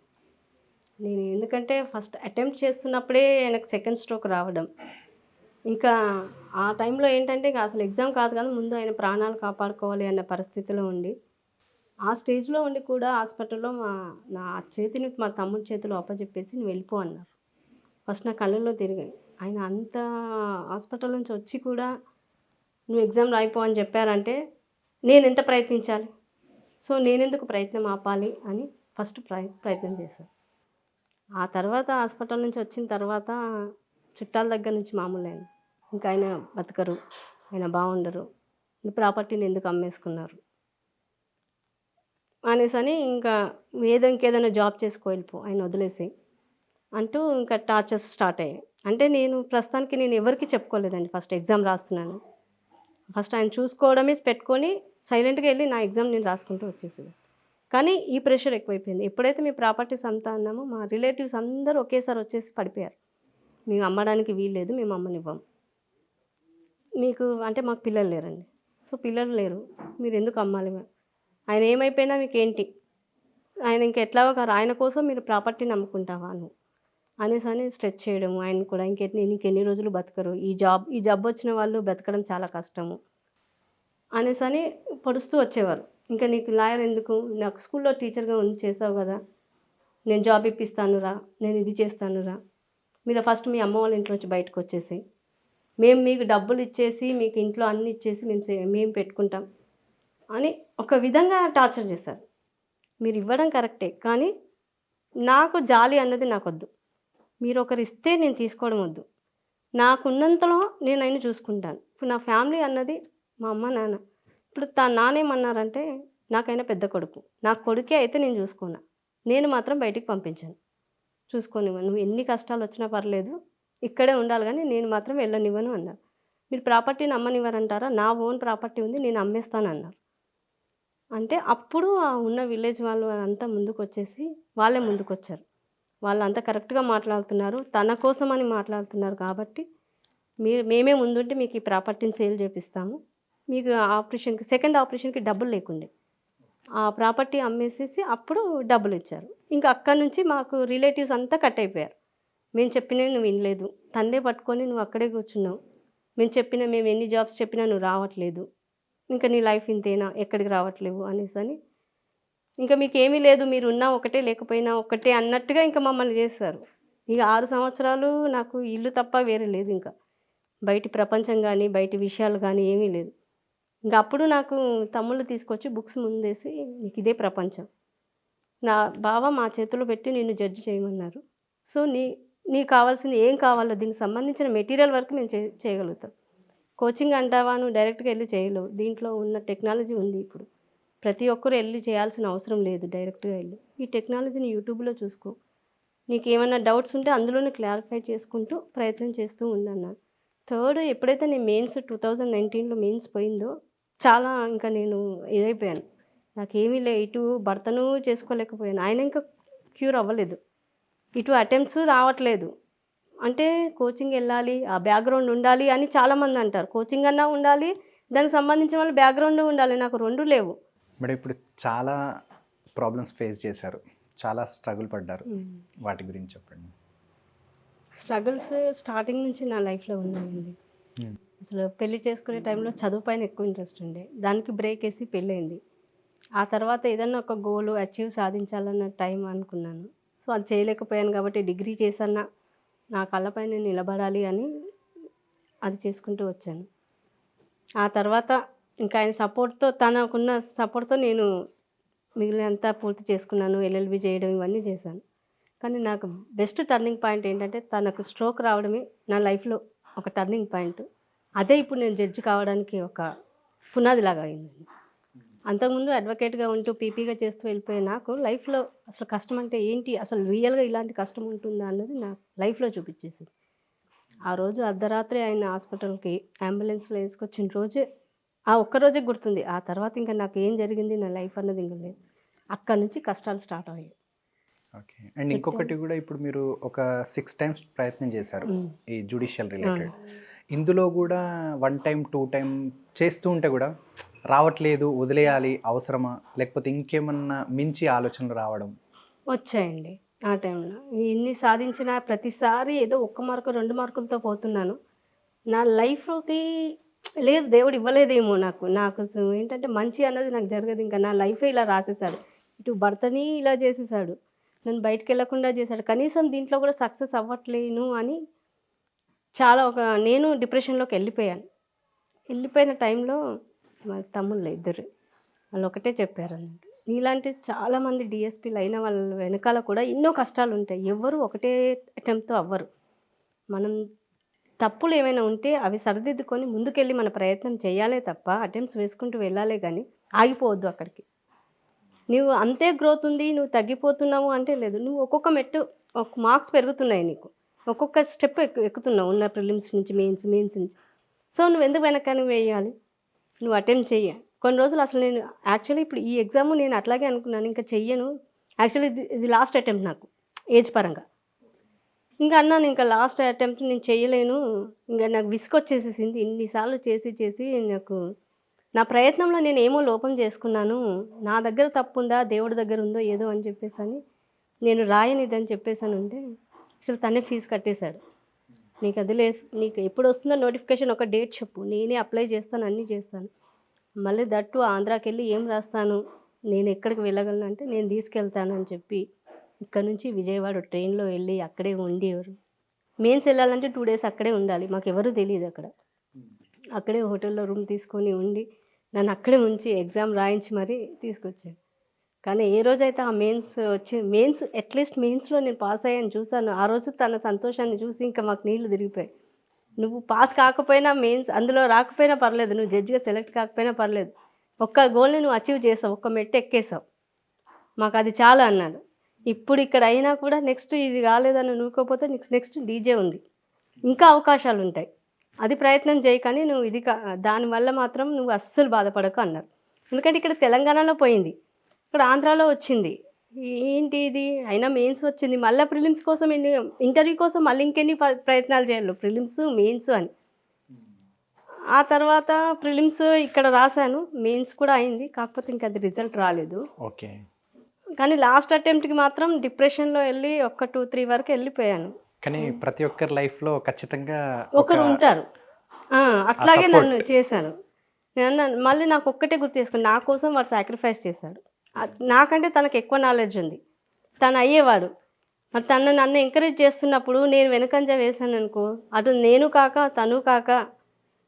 నేను ఎందుకంటే ఫస్ట్ అటెంప్ట్ చేస్తున్నప్పుడే నాకు సెకండ్ స్ట్రోక్ రావడం, ఇంకా ఆ టైంలో ఏంటంటే ఇక అసలు ఎగ్జామ్ కాదు కదా, ముందు ఆయన ప్రాణాలు కాపాడుకోవాలి అన్న పరిస్థితిలో ఉండి, ఆ స్టేజ్లో ఉండి కూడా హాస్పిటల్లో నా చేతిని మా తమ్ముడి చేతిలో అప్పచెప్పేసి నువ్వు వెళ్ళిపో అన్నారు. ఫస్ట్ నా కళ్ళల్లో తిరిగాయి. ఆయన అంత హాస్పిటల్ నుంచి వచ్చి కూడా నువ్వు ఎగ్జామ్ రాయిపో అని చెప్పారంటే నేను ఎంత ప్రయత్నించాలి, సో నేనెందుకు ప్రయత్నం ఆపాలి అని ఫస్ట్ ప్రయత్నం చేశాను. ఆ తర్వాత హాస్పిటల్ నుంచి వచ్చిన తర్వాత చుట్టాల దగ్గర నుంచి మామూలు అయింది. ఇంకా ఆయన బతకరు, ఆయన బాగుండరు, ప్రాపర్టీని ఎందుకు అమ్మేసుకున్నారు అనేసి అని ఇంకా ఇంకేదైనా జాబ్ చేసుకో వెళ్ళిపో, ఆయన వదిలేసి అంటూ ఇంకా టార్చర్స్ స్టార్ట్ అయ్యాయి. అంటే నేను ప్రస్తుతానికి నేను ఎవరికి చెప్పుకోలేదండి. ఫస్ట్ ఎగ్జామ్ రాస్తున్నాను, ఫస్ట్ ఆయన చూసుకోవడమే పెట్టుకొని సైలెంట్గా వెళ్ళి నా ఎగ్జామ్ నేను రాసుకుంటూ వచ్చేసేది. కానీ ఈ ప్రెషర్ ఎక్కువైపోయింది. ఎప్పుడైతే మీ ప్రాపర్టీస్ అంతా అన్నామో మా రిలేటివ్స్ అందరూ ఒకేసారి వచ్చేసి పడిపోయారు. మేము అమ్మడానికి వీల్లేదు, మేము అమ్మనివ్వం, మీకు అంటే మాకు పిల్లలు లేరండి, సో పిల్లలు లేరు, మీరు ఎందుకు అమ్మాలి, ఆయన ఏమైపోయినా మీకు ఏంటి, ఆయన ఇంకెట్లా ఆయన కోసం మీరు ప్రాపర్టీని అమ్ముకుంటావా నువ్వు అనేసి అని స్ట్రెచ్ చేయడము. ఆయన కూడా ఇంకెన్ని రోజులు బతకరు, ఈ జబ్బు వచ్చిన వాళ్ళు బతకడం చాలా కష్టము అనేసి అని పొడుస్తూ వచ్చేవారు. ఇంకా నీకు లాయర్ ఎందుకు, నాకు స్కూల్లో టీచర్గా చేసావు కదా, నేను జాబ్ ఇప్పిస్తానురా, నేను ఇది చేస్తానురా, మీరు ఫస్ట్ మీ అమ్మ వాళ్ళ ఇంట్లో నుంచి బయటకు వచ్చేసి మేము మీకు డబ్బులు ఇచ్చేసి మీకు ఇంట్లో అన్ని ఇచ్చేసి మేము పెట్టుకుంటాం అని ఒక విధంగా టార్చర్ చేశారు. మీరు ఇవ్వడం కరెక్టే, కానీ నాకు జాలి అన్నది నాకొద్దు. మీరు ఒకరు ఇస్తే నేను తీసుకోవడం వద్దు. నాకున్నంతలో నేను ఆయన చూసుకుంటాను. ఇప్పుడు నా ఫ్యామిలీ అన్నది మా అమ్మ నాన్న. ఇప్పుడు నానేమన్నారంటే నాకైనా పెద్ద కొడుకు, నాకు కొడుకే అయితే నేను చూసుకున్నా, నేను మాత్రం బయటికి పంపించాను. చూసుకోనివ్వను, నువ్వు ఎన్ని కష్టాలు వచ్చినా పర్లేదు ఇక్కడే ఉండాలి, కానీ నేను మాత్రం వెళ్ళనివ్వను అన్నారు. మీరు ప్రాపర్టీని అమ్మనివ్వరంటారా, నా ఓన్ ప్రాపర్టీ ఉంది, నేను అమ్మేస్తాను అన్నారు. అంటే అప్పుడు ఆ ఉన్న విలేజ్ వాళ్ళు అంతా ముందుకు వచ్చేసి వాళ్ళే ముందుకు వచ్చారు. వాళ్ళు అంతా కరెక్ట్గా మాట్లాడుతున్నారు, తన కోసం అని మాట్లాడుతున్నారు కాబట్టి మేమే ముందుంటే మీకు ఈ ప్రాపర్టీని సేల్ చేపిస్తాము, మీకు ఆపరేషన్కి సెకండ్ ఆపరేషన్కి డబ్బులు లేకుండే ఆ ప్రాపర్టీ అమ్మేసేసి అప్పుడు డబ్బులు ఇచ్చారు. ఇంకా అక్కడి నుంచి మాకు రిలేటివ్స్ అంతా కట్ అయిపోయారు. మేము చెప్పినవి నువ్వు వినలేదు, తండ్రి పట్టుకొని నువ్వు అక్కడే కూర్చున్నావు, మేము ఎన్ని జాబ్స్ చెప్పినా నువ్వు రావట్లేదు, ఇంకా నీ లైఫ్ ఇంతేనా, ఎక్కడికి రావట్లేవు అనేసి అని ఇంకా మీకు ఏమీ లేదు, మీరు ఉన్నా ఒకటే లేకపోయినా ఒకటే అన్నట్టుగా ఇంకా మమ్మల్ని చేస్తారు. ఇక 6 సంవత్సరాలు నాకు ఇల్లు తప్ప వేరే లేదు, ఇంకా బయటి ప్రపంచం కానీ బయటి విషయాలు కానీ ఏమీ లేదు. ఇంకా అప్పుడు నాకు తమ్ముళ్ళు తీసుకొచ్చి బుక్స్ ముందేసి నీకు ఇదే ప్రపంచం, నా బావ మా చేతిలో పెట్టి నిన్ను జడ్జి చేయమన్నారు. సో నీకు కావాల్సింది ఏం కావాలో దీనికి సంబంధించిన మెటీరియల్ వరకు మేము చేయగలుగుతాం. కోచింగ్ అంటావా, నువ్వు డైరెక్ట్గా వెళ్ళి చేయలేవు, దీంట్లో ఉన్న టెక్నాలజీ ఉంది. ఇప్పుడు ప్రతి ఒక్కరు వెళ్ళి చేయాల్సిన అవసరం లేదు, డైరెక్ట్గా వెళ్ళి ఈ టెక్నాలజీని యూట్యూబ్లో చూసుకో, నీకు ఏమైనా డౌట్స్ ఉంటే అందులోనే క్లారిఫై చేసుకుంటూ ప్రయత్నం చేస్తూ ఉండన్నాను. థర్డ్, ఎప్పుడైతే నేను మెయిన్స్ 2019లో మెయిన్స్ పోయిందో చాలా ఇంకా నేను ఇదైపోయాను, నాకేమీ ఇటు భర్తను చేసుకోలేకపోయాను, ఆయన ఇంకా క్యూర్ అవ్వలేదు, ఇటు అటెంప్ట్స్ రావట్లేదు. అంటే కోచింగ్ వెళ్ళాలి, ఆ బ్యాక్గ్రౌండ్ ఉండాలి అని చాలామంది అంటారు. కోచింగ్ అన్నా ఉండాలి, దానికి సంబంధించిన వాళ్ళు బ్యాక్గ్రౌండ్ ఉండాలి, నాకు 2 లేవు. మేడం ఇప్పుడు చాలా ప్రాబ్లమ్స్ ఫేస్ చేశారు, చాలా స్ట్రగుల్ పడ్డారు, వాటి గురించి చెప్పండి. స్ట్రగుల్స్ స్టార్టింగ్ నుంచి నా లైఫ్లో ఉన్నాయండి. అసలు పెళ్లి చేసుకునే టైంలో చదువు పైన ఎక్కువ ఇంట్రెస్ట్ ఉండే, దానికి బ్రేక్ వేసి పెళ్ళయింది. ఆ తర్వాత ఏదన్నా ఒక గోల్ అచీవ్ సాధించాలన్న టైం అనుకున్నాను. సో అది చేయలేకపోయాను కాబట్టి డిగ్రీ చేసన్నా నా కళ్ళపైన నిలబడాలి అని అది చేసుకుంటూ వచ్చాను. ఆ తర్వాత ఇంకా ఆయన సపోర్ట్తో, తనకున్న సపోర్ట్తో నేను మిగిలినంతా పూర్తి చేసుకున్నాను, ఎల్ఎల్బి చేయడం ఇవన్నీ చేశాను. కానీ నాకు బెస్ట్ టర్నింగ్ పాయింట్ ఏంటంటే తనకు స్ట్రోక్ రావడమే నా లైఫ్లో ఒక టర్నింగ్ పాయింట్. అదే ఇప్పుడు నేను జడ్జి కావడానికి ఒక పునాదిలాగా అయిందండి. అంతకుముందు అడ్వకేట్గా ఉంటూ పీపీగా చేస్తూ వెళ్ళిపోయే నాకు లైఫ్లో అసలు కష్టం అంటే ఏంటి, అసలు రియల్గా ఇలాంటి కష్టం ఉంటుందా అన్నది నా లైఫ్లో చూపించేసింది. ఆ రోజు అర్ధరాత్రి ఆయన హాస్పిటల్కి అంబులెన్స్లో వేసుకొచ్చిన రోజే, ఆ ఒక్కరోజే గుర్తుంది. ఆ తర్వాత ఇంకా నాకు ఏం జరిగింది నా లైఫ్ అన్నది ఇంకా లేదు. అక్కడి నుంచి కష్టాలు స్టార్ట్ అయ్యాయి. ఓకే. అండ్ ఇంకొకటి కూడా, ఇప్పుడు మీరు ఒక 6 times ప్రయత్నం చేశారు ఈ జ్యుడిషియల్ రిలేటెడ్. ఇందులో కూడా 1 time 2 time చేస్తూ ఉంటే కూడా రావట్లేదు, వదిలేయాలి, అవసరమా, లేకపోతే ఇంకేమన్నా మించి ఆలోచనలు రావడం వచ్చాయండి. ఆ టైంలో ఇన్ని సాధించిన ప్రతిసారి ఏదో 1 మార్కు 2 మార్కులతో పోతున్నాను. నా లైఫ్కి లేదు, దేవుడు ఇవ్వలేదేమో నాకు ఏంటంటే మంచి అన్నది నాకు జరగదు. ఇంకా నా లైఫే ఇలా రాసేసాడు, ఇటు భర్తని ఇలా చేసేసాడు, నన్ను బయటకు వెళ్ళకుండా చేశాడు, కనీసం దీంట్లో కూడా సక్సెస్ అవ్వట్లేను అని చాలా నేను డిప్రెషన్లోకి వెళ్ళిపోయిన టైంలో మా తమ్ముళ్ళు 2 వాళ్ళు ఒకటే చెప్పారు అన్నట్టు, నీలాంటి చాలామంది డిఎస్పీలు అయిన వాళ్ళ వెనకాల కూడా ఎన్నో కష్టాలు ఉంటాయి, ఎవరు ఒకటే అటెంప్ట్తో అవ్వరు. మనం తప్పులు ఏమైనా ఉంటే అవి సరిదిద్దుకొని ముందుకెళ్ళి మన ప్రయత్నం చేయాలే తప్ప అటెంప్ట్స్ వేసుకుంటూ వెళ్ళాలే కానీ ఆగిపోవద్దు అక్కడికి. నువ్వు అంతే గ్రోత్ ఉంది, నువ్వు తగ్గిపోతున్నావు అంటే లేదు, నువ్వు ఒక్కొక్క మెట్టు ఒక మార్క్స్ పెరుగుతున్నాయి, నీకు ఒక్కొక్క స్టెప్ ఎక్కుతున్నావు ఉన్న ప్రిలిమ్స్ నుంచి మెయిన్స్ నుంచి. సో నువ్వు ఎందుకు వెనకని వేయాలి, నువ్వు అటెంప్ట్ చెయ్యి. కొన్ని రోజులు అసలు నేను యాక్చువల్లీ ఇప్పుడు ఈ ఎగ్జామ్ నేను అట్లాగే అనుకున్నాను, ఇంకా చెయ్యను, యాక్చువల్లీ ఇది లాస్ట్ అటెంప్ట్ నాకు ఏజ్ పరంగా. ఇంకా అన్నాను ఇంకా లాస్ట్ అటెంప్ట్ నేను చేయలేను, ఇంకా నాకు విసుకొచ్చేసేసింది, ఇన్నిసార్లు చేసి నాకు నా ప్రయత్నంలో నేను ఏమో లోపం చేసుకున్నాను, నా దగ్గర తప్పు ఉందా దేవుడి దగ్గర ఉందో ఏదో అని చెప్పేసి అని నేను రాయనిదని చెప్పేసాను. ఉంటే అసలు తనే ఫీజు కట్టేశాడు, నీకు అది లేదు, నీకు ఎప్పుడు వస్తుందో నోటిఫికేషన్ ఒక డేట్ చెప్పు, నేనే అప్లై చేస్తాను, అన్నీ చేస్తాను, మళ్ళీ దట్టు ఆంధ్రాకి వెళ్ళి ఏం రాస్తాను, నేను ఎక్కడికి వెళ్ళగలను అంటే నేను తీసుకెళ్తాను అని చెప్పి ఇక్కడ నుంచి విజయవాడ ట్రైన్లో వెళ్ళి అక్కడే ఉండేవారు. మెయిన్స్ వెళ్ళాలంటే 2 డేస్ అక్కడే ఉండాలి. మాకు ఎవరు తెలియదు అక్కడ. అక్కడే హోటల్లో రూమ్ తీసుకొని ఉండి నన్ను అక్కడే ఉంచి ఎగ్జామ్ రాయించి మరీ తీసుకొచ్చాడు. కానీ ఏ రోజైతే ఆ మెయిన్స్ అట్లీస్ట్ మెయిన్స్లో నేను పాస్ అయ్యాను చూశాను, ఆ రోజు తన సంతోషాన్ని చూసి ఇంకా మాకు నీళ్లు తిరిగిపోయాయి. నువ్వు పాస్ కాకపోయినా మెయిన్స్ అందులో రాకపోయినా పర్లేదు, నువ్వు జడ్జిగా సెలెక్ట్ కాకపోయినా పర్లేదు, ఒక్క గోల్ని నువ్వు అచీవ్ చేసావు, ఒక్క మెట్టు ఎక్కేసావు, మాకు అది చాలా అన్నాడు. ఇప్పుడు ఇక్కడ అయినా కూడా నెక్స్ట్ ఇది కాలేదని నూకోపోతే నెక్స్ట్ డీజే ఉంది, ఇంకా అవకాశాలు ఉంటాయి, అది ప్రయత్నం చేయి, కానీ నువ్వు ఇది దానివల్ల మాత్రం నువ్వు అస్సలు బాధపడకు అన్నారు. ఎందుకంటే ఇక్కడ తెలంగాణలో పోయింది, ఇక్కడ ఆంధ్రాలో వచ్చింది, ఏంటి ఇది అయినా మెయిన్స్ వచ్చింది, మళ్ళీ ప్రిలిమ్స్ కోసం ఇంటర్వ్యూ కోసం మళ్ళీ ఇంకెన్ని ప్రయత్నాలు చేయాలి, ప్రిలిమ్స్ మెయిన్స్ అని. ఆ తర్వాత ప్రిలిమ్స్ ఇక్కడ రాశాను, మెయిన్స్ కూడా అయింది, కాకపోతే ఇంకా అది రిజల్ట్ రాలేదు. ఓకే. కానీ లాస్ట్ అటెంప్ట్కి మాత్రం డిప్రెషన్లో వెళ్ళి 1-2-3 వరకు వెళ్ళిపోయాను. కానీ ప్రతి ఒక్కరి లైఫ్లో ఖచ్చితంగా ఒకరు ఉంటారు, అట్లాగే నన్ను చేశాను. మళ్ళీ నాకు ఒక్కటే గుర్తు చేసుకుని, నా కోసం వాడు సాక్రిఫైస్ చేశాడు. నాకంటే తనకు ఎక్కువ నాలెడ్జ్ ఉంది, తను అయ్యేవాడు. మరి నన్ను ఎంకరేజ్ చేస్తున్నప్పుడు నేను వెనకంజ వేశాను అనుకో, అటు నేను కాక తను కాక,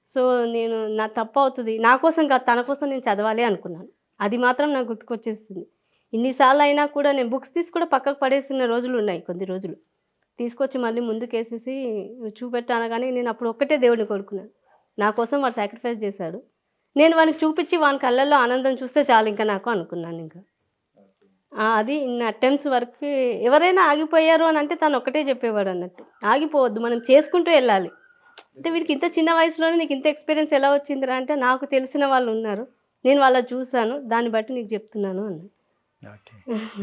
సో నేను నా తప్పు అవుతుంది, నా కోసం కాదు తన కోసం నేను చదవాలి అనుకున్నాను. అది మాత్రం నాకు గుర్తుకొచ్చేస్తుంది. ఇన్నిసార్లు అయినా కూడా నేను బుక్స్ తీసి కూడా పక్కకు పడేసిన రోజులు ఉన్నాయి, కొద్ది రోజులు తీసుకొచ్చి మళ్ళీ ముందుకేసేసి చూపెట్టాను. కానీ నేను అప్పుడు ఒక్కటే దేవుడిని కోరుకున్నాను, నా కోసం వాడు సాక్రిఫైస్ చేశాడు, నేను వానికి చూపించి వాని కళ్ళల్లో ఆనందం చూస్తే చాలు ఇంకా నాకు అనుకున్నాను. ఇంకా అది ఇన్ని అటెంప్ట్స్ వరకు ఎవరైనా ఆగిపోయారు అని అంటే తను ఒక్కటే చెప్పేవాడు అన్నట్టు, ఆగిపోవద్దు, మనం చేసుకుంటూ వెళ్ళాలి. అంటే వీరికి ఇంత చిన్న వయసులోనే నీకు ఇంత ఎక్స్పీరియన్స్ ఎలా వచ్చిందిరా అంటే, నాకు తెలిసిన వాళ్ళు ఉన్నారు, నేను వాళ్ళ చూశాను, దాన్ని బట్టి నీకు చెప్తున్నాను అన్నాడు. ఓకే.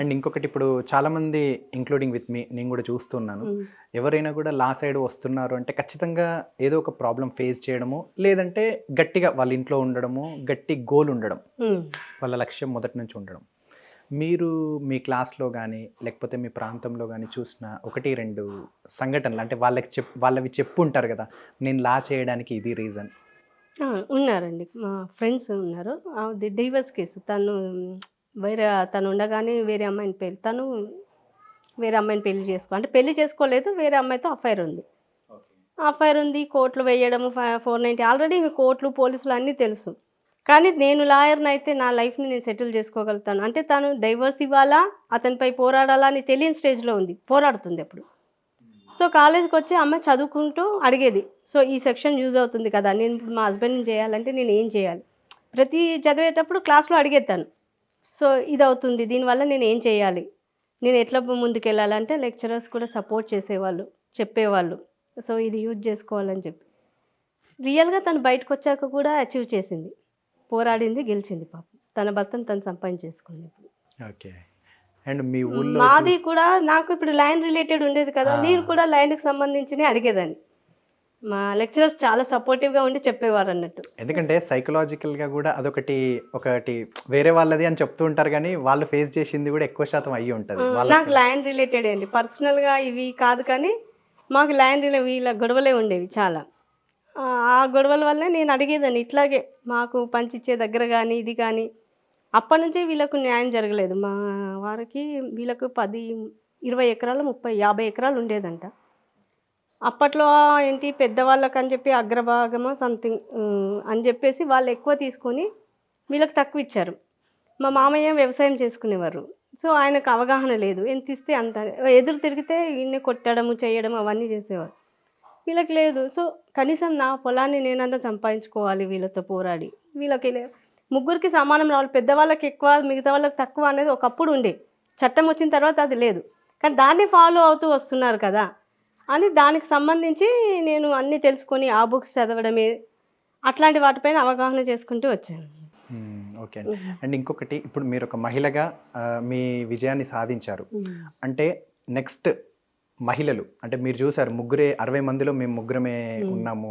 అండ్ ఇంకొకటి, ఇప్పుడు చాలామంది ఇంక్లూడింగ్ విత్ మీ, నేను కూడా చూస్తున్నాను, ఎవరైనా కూడా లా సైడ్ వస్తున్నారు అంటే ఖచ్చితంగా ఏదో ఒక ప్రాబ్లం ఫేస్ చేయడము, లేదంటే గట్టిగా వాళ్ళ ఇంట్లో ఉండడము, గట్టి గోల్ ఉండడం, వాళ్ళ లక్ష్యం మొదటి నుంచి ఉండడం. మీరు మీ క్లాస్లో కానీ లేకపోతే మీ ప్రాంతంలో కానీ చూసిన 1-2 సంఘటనలు, అంటే వాళ్ళవి చెప్పు ఉంటారు కదా, నేను లా చేయడానికి ఇది రీజన్? ఉన్నారండి, మా ఫ్రెండ్స్ ఉన్నారు. అది డివోర్స్ కేసు, తను ఉండగానే వేరే అమ్మాయిని పెళ్లి చేసుకో అంటే పెళ్లి చేసుకోలేదు, వేరే అమ్మాయితో అఫైర్ ఉంది, కోర్టులు వేయడము, 490 ఆల్రెడీ కోర్టులు పోలీసులు అన్నీ తెలుసు. కానీ నేను లాయర్ని అయితే నా లైఫ్ని నేను సెటిల్ చేసుకోగలుగుతాను అంటే, తను డైవర్స్ ఇవ్వాలా అతనిపై పోరాడాలా అని తెలియని స్టేజ్లో ఉంది, పోరాడుతుంది అప్పుడు. సో కాలేజ్కి వచ్చి అమ్మాయి చదువుకుంటూ అడిగేది, సో ఈ సెక్షన్ యూజ్ అవుతుంది కదా, నేను ఇప్పుడు మా హస్బెండ్ని చేయాలంటే నేను ఏం చేయాలి, ప్రతి చదివేటప్పుడు క్లాస్లో అడిగేస్తాను, సో ఇది అవుతుంది, దీనివల్ల నేను ఏం చేయాలి, నేను ఎట్లా ముందుకెళ్ళాలంటే లెక్చరర్స్ కూడా సపోర్ట్ చేసేవాళ్ళు, చెప్పేవాళ్ళు, సో ఇది యూజ్ చేసుకోవాలని చెప్పి. రియల్గా తను బయటకు వచ్చాక కూడా అచీవ్ చేసింది, పోరాడింది, గెలిచింది, పాపం తన భర్తను తను సంపాదించేసుకుంది. ఓకే. అండ్ మీ ఊళ్ళో మాది కూడా, నాకు ఇప్పుడు ల్యాండ్ రిలేటెడ్ ఉండేది కదా, నేను కూడా ల్యాండ్కి సంబంధించి అడిగేదాన్ని, మా లెక్చరర్స్ చాలా సపోర్టివ్గా ఉండి చెప్పేవారు అన్నట్టు. ఎందుకంటే సైకలాజికల్గా కూడా ఒకటి వేరే వాళ్ళది అని చెప్తూ ఉంటారు, కానీ వాళ్ళు ఫేస్ చేసింది కూడా ఎక్కువ శాతం అయ్యి ఉంటుంది. నాకు ల్యాండ్ రిలేటెడ్ అండి, పర్సనల్గా ఇవి కాదు, కానీ మాకు ల్యాండ్ వీళ్ళ గొడవలే ఉండేవి చాలా. ఆ గొడవల వల్లే నేను అడిగేదాన్ని, ఇట్లాగే మాకు పంచిచ్చే దగ్గర కానీ ఇది కానీ. అప్పటి నుంచే వీళ్ళకు న్యాయం జరగలేదు, మా వారికి వీళ్ళకు 10-20 ఎకరాలు 30-50 ఎకరాలు ఉండేదంట. అప్పట్లో ఏంటి పెద్దవాళ్ళకి అని చెప్పి అగ్రభాగమా సంథింగ్ అని చెప్పేసి వాళ్ళు ఎక్కువ తీసుకొని వీళ్ళకి తక్కువ ఇచ్చారు. మా మామయ్య వ్యవసాయం చేసుకునేవారు, సో ఆయనకు అవగాహన లేదు, ఎంత ఇస్తే అంత, ఎదురు తిరిగితే ఈయన్ని కొట్టడము చేయడం అవన్నీ చేసేవారు. వీళ్ళకి లేదు, సో కనీసం నా పొలాన్ని నేనన్నా సంపాదించుకోవాలి వీళ్ళతో పోరాడి, వీళ్ళకి ముగ్గురికి సమానం రావాలి, పెద్దవాళ్ళకి ఎక్కువ మిగతా వాళ్ళకి తక్కువ అనేది ఒకప్పుడు ఉండే, చట్టం వచ్చిన తర్వాత అది లేదు, కానీ దాన్ని ఫాలో అవుతూ వస్తున్నారు కదా అని దానికి సంబంధించి నేను అన్నీ తెలుసుకొని ఆ బుక్స్ చదవడమే, అట్లాంటి వాటిపైన అవగాహన చేసుకుంటూ వచ్చాను. ఓకే. అండ్ ఇంకొకటి, ఇప్పుడు మీరు ఒక మహిళగా మీ విజయాన్ని సాధించారు అంటే, నెక్స్ట్ మహిళలు అంటే మీరు చూసారు 60 మందిలో మేము 3 ఉన్నాము